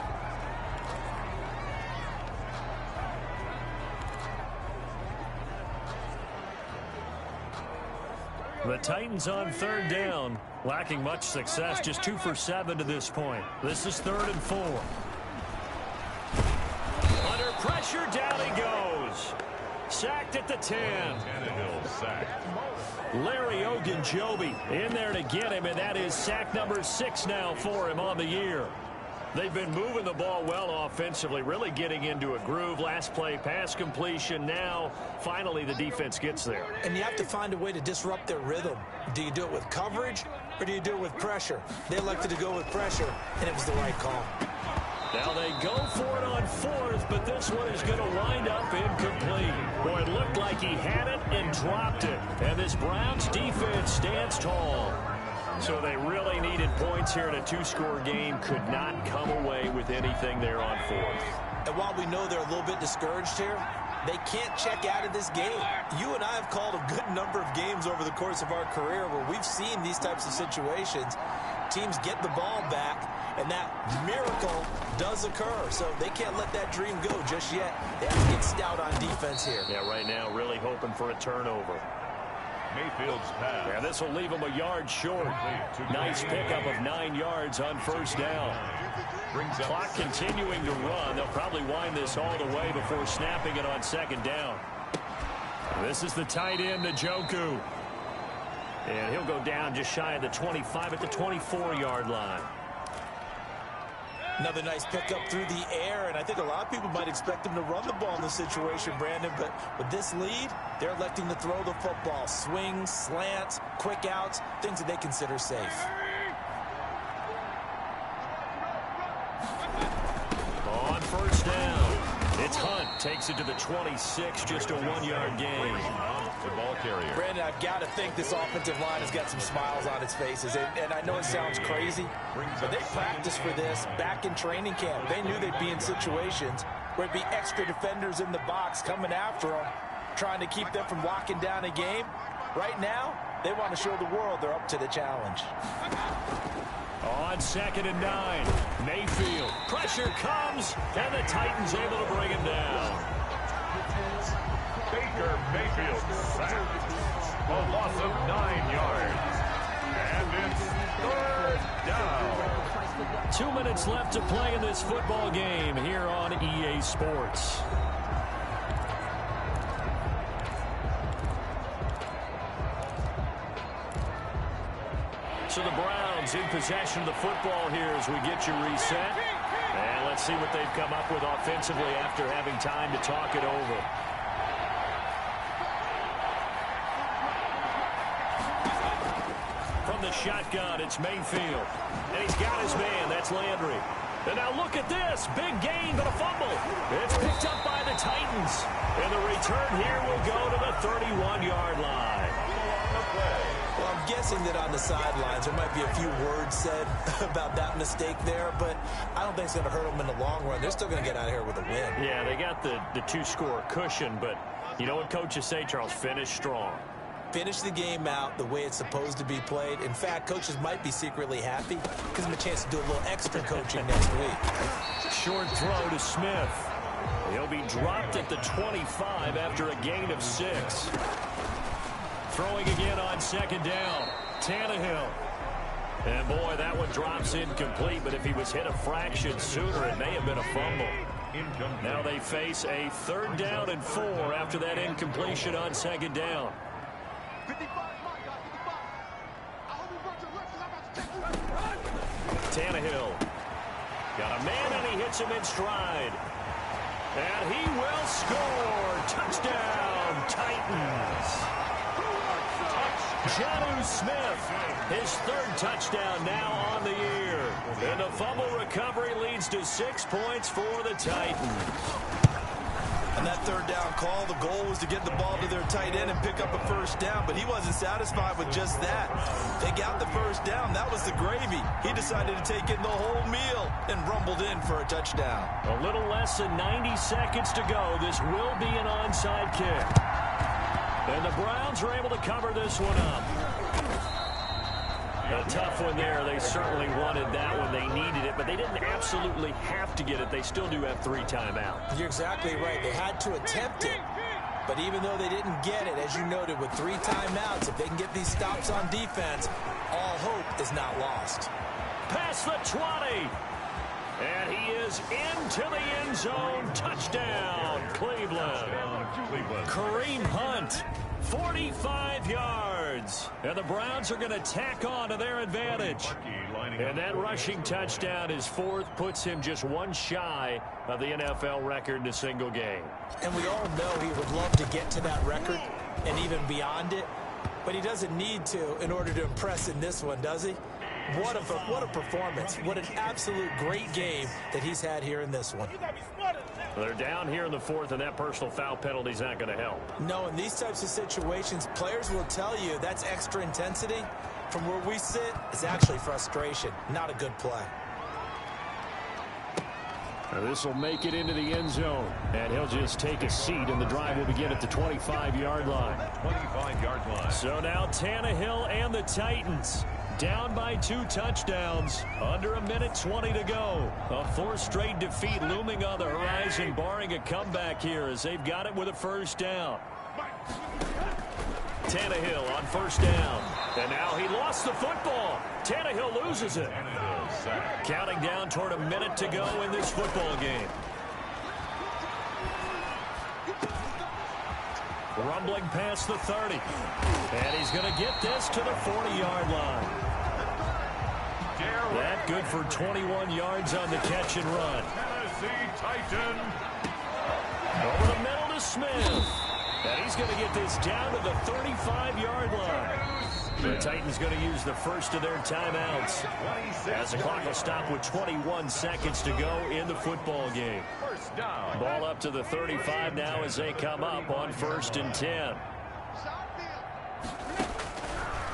Speaker 2: The Titans on 3rd down, lacking much success, just 2 for 7 to this point. This is 3rd and 4. Under pressure, down he goes. Sacked at the 10.
Speaker 1: Tannehill sacked.
Speaker 2: Larry Ogunjobi in there to get him, and that is sack number 6 now for him on the year. They've been moving the ball well offensively, really getting into a groove. Last play, pass completion. Now, finally, the defense gets there.
Speaker 3: And you have to find a way to disrupt their rhythm. Do you do it with coverage, or do you do it with pressure? They elected to go with pressure, and it was the right call.
Speaker 2: Now they go for it on 4th, but this one is going to wind up incomplete. Boy, it looked like he had it and dropped it. And this Browns defense stands tall. So they really needed points here in a 2-score game. Could not come away with anything there on 4th.
Speaker 3: And while we know they're a little bit discouraged here, they can't check out of this game. You and I have called a good number of games over the course of our career where we've seen these types of situations. Teams get the ball back, and that miracle does occur. So they can't let that dream go just yet. They have to get stout on defense here.
Speaker 2: Yeah, right now really hoping for a turnover.
Speaker 1: Mayfield's pass.
Speaker 2: Yeah, this will leave him a yard short. Nice pickup of 9 yards on 1st down. Clock continuing to run. They'll probably wind this all the way before snapping it on 2nd down. This is the tight end, Njoku. And he'll go down just shy of the 25 at the 24-yard line.
Speaker 3: Another nice pickup through the air, and I think a lot of people might expect him to run the ball in this situation, Brandon, but with this lead, they're electing to throw the football. Swings, slants, quick outs, things that they consider safe.
Speaker 2: On 1st down, it's Hunt. Takes it to the 26, just a 1-yard gain.
Speaker 1: The ball carrier.
Speaker 3: Brandon, I've got to think this offensive line has got some smiles on its faces. And I know it sounds crazy, but they practiced for this back in training camp. They knew they'd be in situations where it'd be extra defenders in the box coming after them, trying to keep them from locking down a game. Right now, they want to show the world they're up to the challenge.
Speaker 2: On 2nd and 9, Mayfield. Pressure comes, and the Titans able to bring him down.
Speaker 1: Baker Mayfield sacked. A loss of 9 yards. And it's 3rd down.
Speaker 2: 2 minutes left to play in this football game here on EA Sports. So the Browns in possession of the football here as we get you reset. And let's see what they've come up with offensively after having time to talk it over. From the shotgun, it's Mayfield. And he's got his man. That's Landry. And now look at this. Big gain, but a fumble. It's picked up by the Titans. And the return here will go to the 31-yard line.
Speaker 3: Well, I'm guessing that on the sidelines there might be a few words said about that mistake there, but I don't think it's going to hurt them in the long run. They're still going to get out of here with a win.
Speaker 2: Yeah, they got the 2-score cushion, but you know what coaches say, Charles? Finish strong.
Speaker 3: Finish the game out the way it's supposed to be played. In fact, coaches might be secretly happy. Gives them a chance to do a little extra coaching next week.
Speaker 2: Short throw to Smith. He'll be dropped at the 25 after a gain of 6. Throwing again on 2nd down. Tannehill. And boy, that one drops incomplete, but if he was hit a fraction sooner, it may have been a fumble. Now they face a 3rd down and 4 after that incompletion on 2nd down. Tannehill. Got a man, and he hits him in stride. And he will score. Touchdown, Titans. Jonnu Smith, his third touchdown now on the year. And the fumble recovery leads to 6 points for the Titans.
Speaker 3: On that third down call, the goal was to get the ball to their tight end and pick up a first down, but he wasn't satisfied with just that. They got the first down. That was the gravy. He decided to take in the whole meal and rumbled in for a touchdown.
Speaker 2: A little less than 90 seconds to go. This will be an onside kick. And the Browns are able to cover this one up. A tough one there. They certainly wanted that one. They needed it, but they didn't absolutely have to get it. They still do have 3 timeouts.
Speaker 3: You're exactly right. They had to attempt it. But even though they didn't get it, as you noted, with 3 timeouts, if they can get these stops on defense, all hope is not lost.
Speaker 2: Past the 20. And he is into the end zone. Touchdown, Cleveland. Kareem Hunt, 45 yards. And the Browns are going to tack on to their advantage. And that rushing touchdown is 4th, puts him just 1 shy of the NFL record in a single game.
Speaker 3: And we all know he would love to get to that record and even beyond it. But he doesn't need to in order to impress in this one, does he? What a performance. What an absolute great game that he's had here in this one.
Speaker 2: They're down here in the 4th, and that personal foul penalty is not going to help.
Speaker 3: No, in these types of situations, players will tell you that's extra intensity. From where we sit, it's actually frustration, not a good play.
Speaker 2: This will make it into the end zone, and he'll just take a seat, and the drive will begin at the 25-yard line.
Speaker 1: 25-yard line.
Speaker 2: So now Tannehill and the Titans down by 2 touchdowns. Under 1:20 to go. A 4th straight defeat looming on the horizon, barring a comeback here as they've got it with a first down. Tannehill on first down. And now he lost the football. Tannehill loses it. Counting down toward 1 minute to go in this football game. Rumbling past the 30. And he's going to get this to the 40-yard line. That good for 21 yards on the catch and run.
Speaker 1: Tennessee Titan.
Speaker 2: Over the middle to Smith. And he's going to get this down to the 35-yard line. The Titans going to use the first of their timeouts as the clock will stop with 21 seconds to go in the football game.
Speaker 1: First down.
Speaker 2: Ball up to the 35 now as they come up on 1st and 10.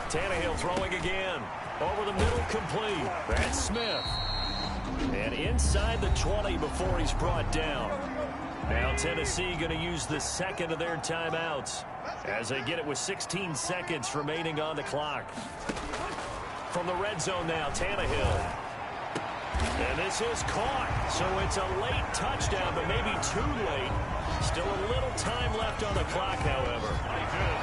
Speaker 2: Tannehill throwing again. Over the middle, complete. That's Smith. And inside the 20 before he's brought down. Now Tennessee going to use the second of their timeouts as they get it with 16 seconds remaining on the clock. From the red zone now, Tannehill. And this is caught. So it's a late touchdown, but maybe too late. Still a little time left on the clock, however.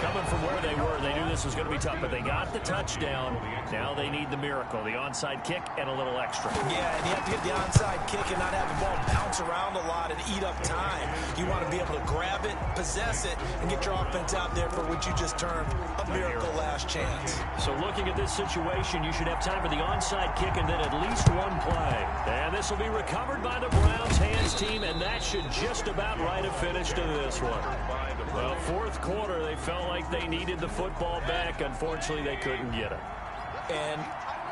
Speaker 2: Coming from where they were, they knew this was going to be tough, but they got the touchdown. Now they need the miracle, the onside kick and a little extra.
Speaker 3: Yeah, and you have to get the onside kick and not have the ball bounce around a lot and eat up time. You want to be able to grab it, possess it, and get your offense out there for what you just termed a miracle last chance.
Speaker 2: So looking at this situation, you should have time for the onside kick and then at least 1 play. And this will be recovered by the Browns hands team, and that should just about write a finish to this one. Well, 4th quarter, they felt like they needed the football back. Unfortunately, they couldn't get it.
Speaker 3: And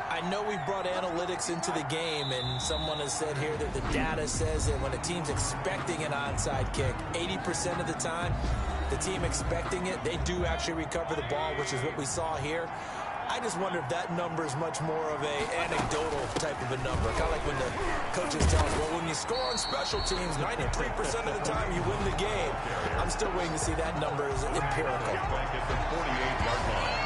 Speaker 3: I know we brought analytics into the game, and someone has said here that the data says that when a team's expecting an onside kick, 80% of the time, the team expecting it, they do actually recover the ball, which is what we saw here. I just wonder if that number is much more of a anecdotal type of a number. Kind of like when the coaches tell us, well, when you score on special teams, 93% of the time you win the game. I'm still waiting to see that number as empirical.
Speaker 1: Back at the 48-yard line.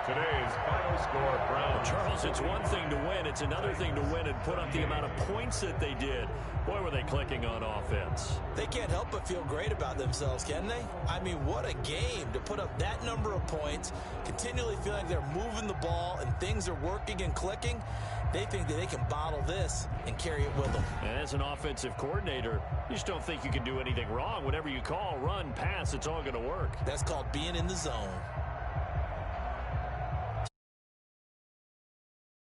Speaker 1: Today's final score, Browns.
Speaker 2: Charles, it's one thing to win. It's another thing to win and put up the amount of points that they did. Boy, were they clicking on offense.
Speaker 3: They can't help but feel great about themselves, can they? I mean, what a game to put up that number of points, continually feeling like they're moving the ball and things are working and clicking. They think that they can bottle this and carry it with them.
Speaker 2: And as an offensive coordinator, you just don't think you can do anything wrong. Whatever you call, run, pass, it's all going to work.
Speaker 3: That's called being in the zone.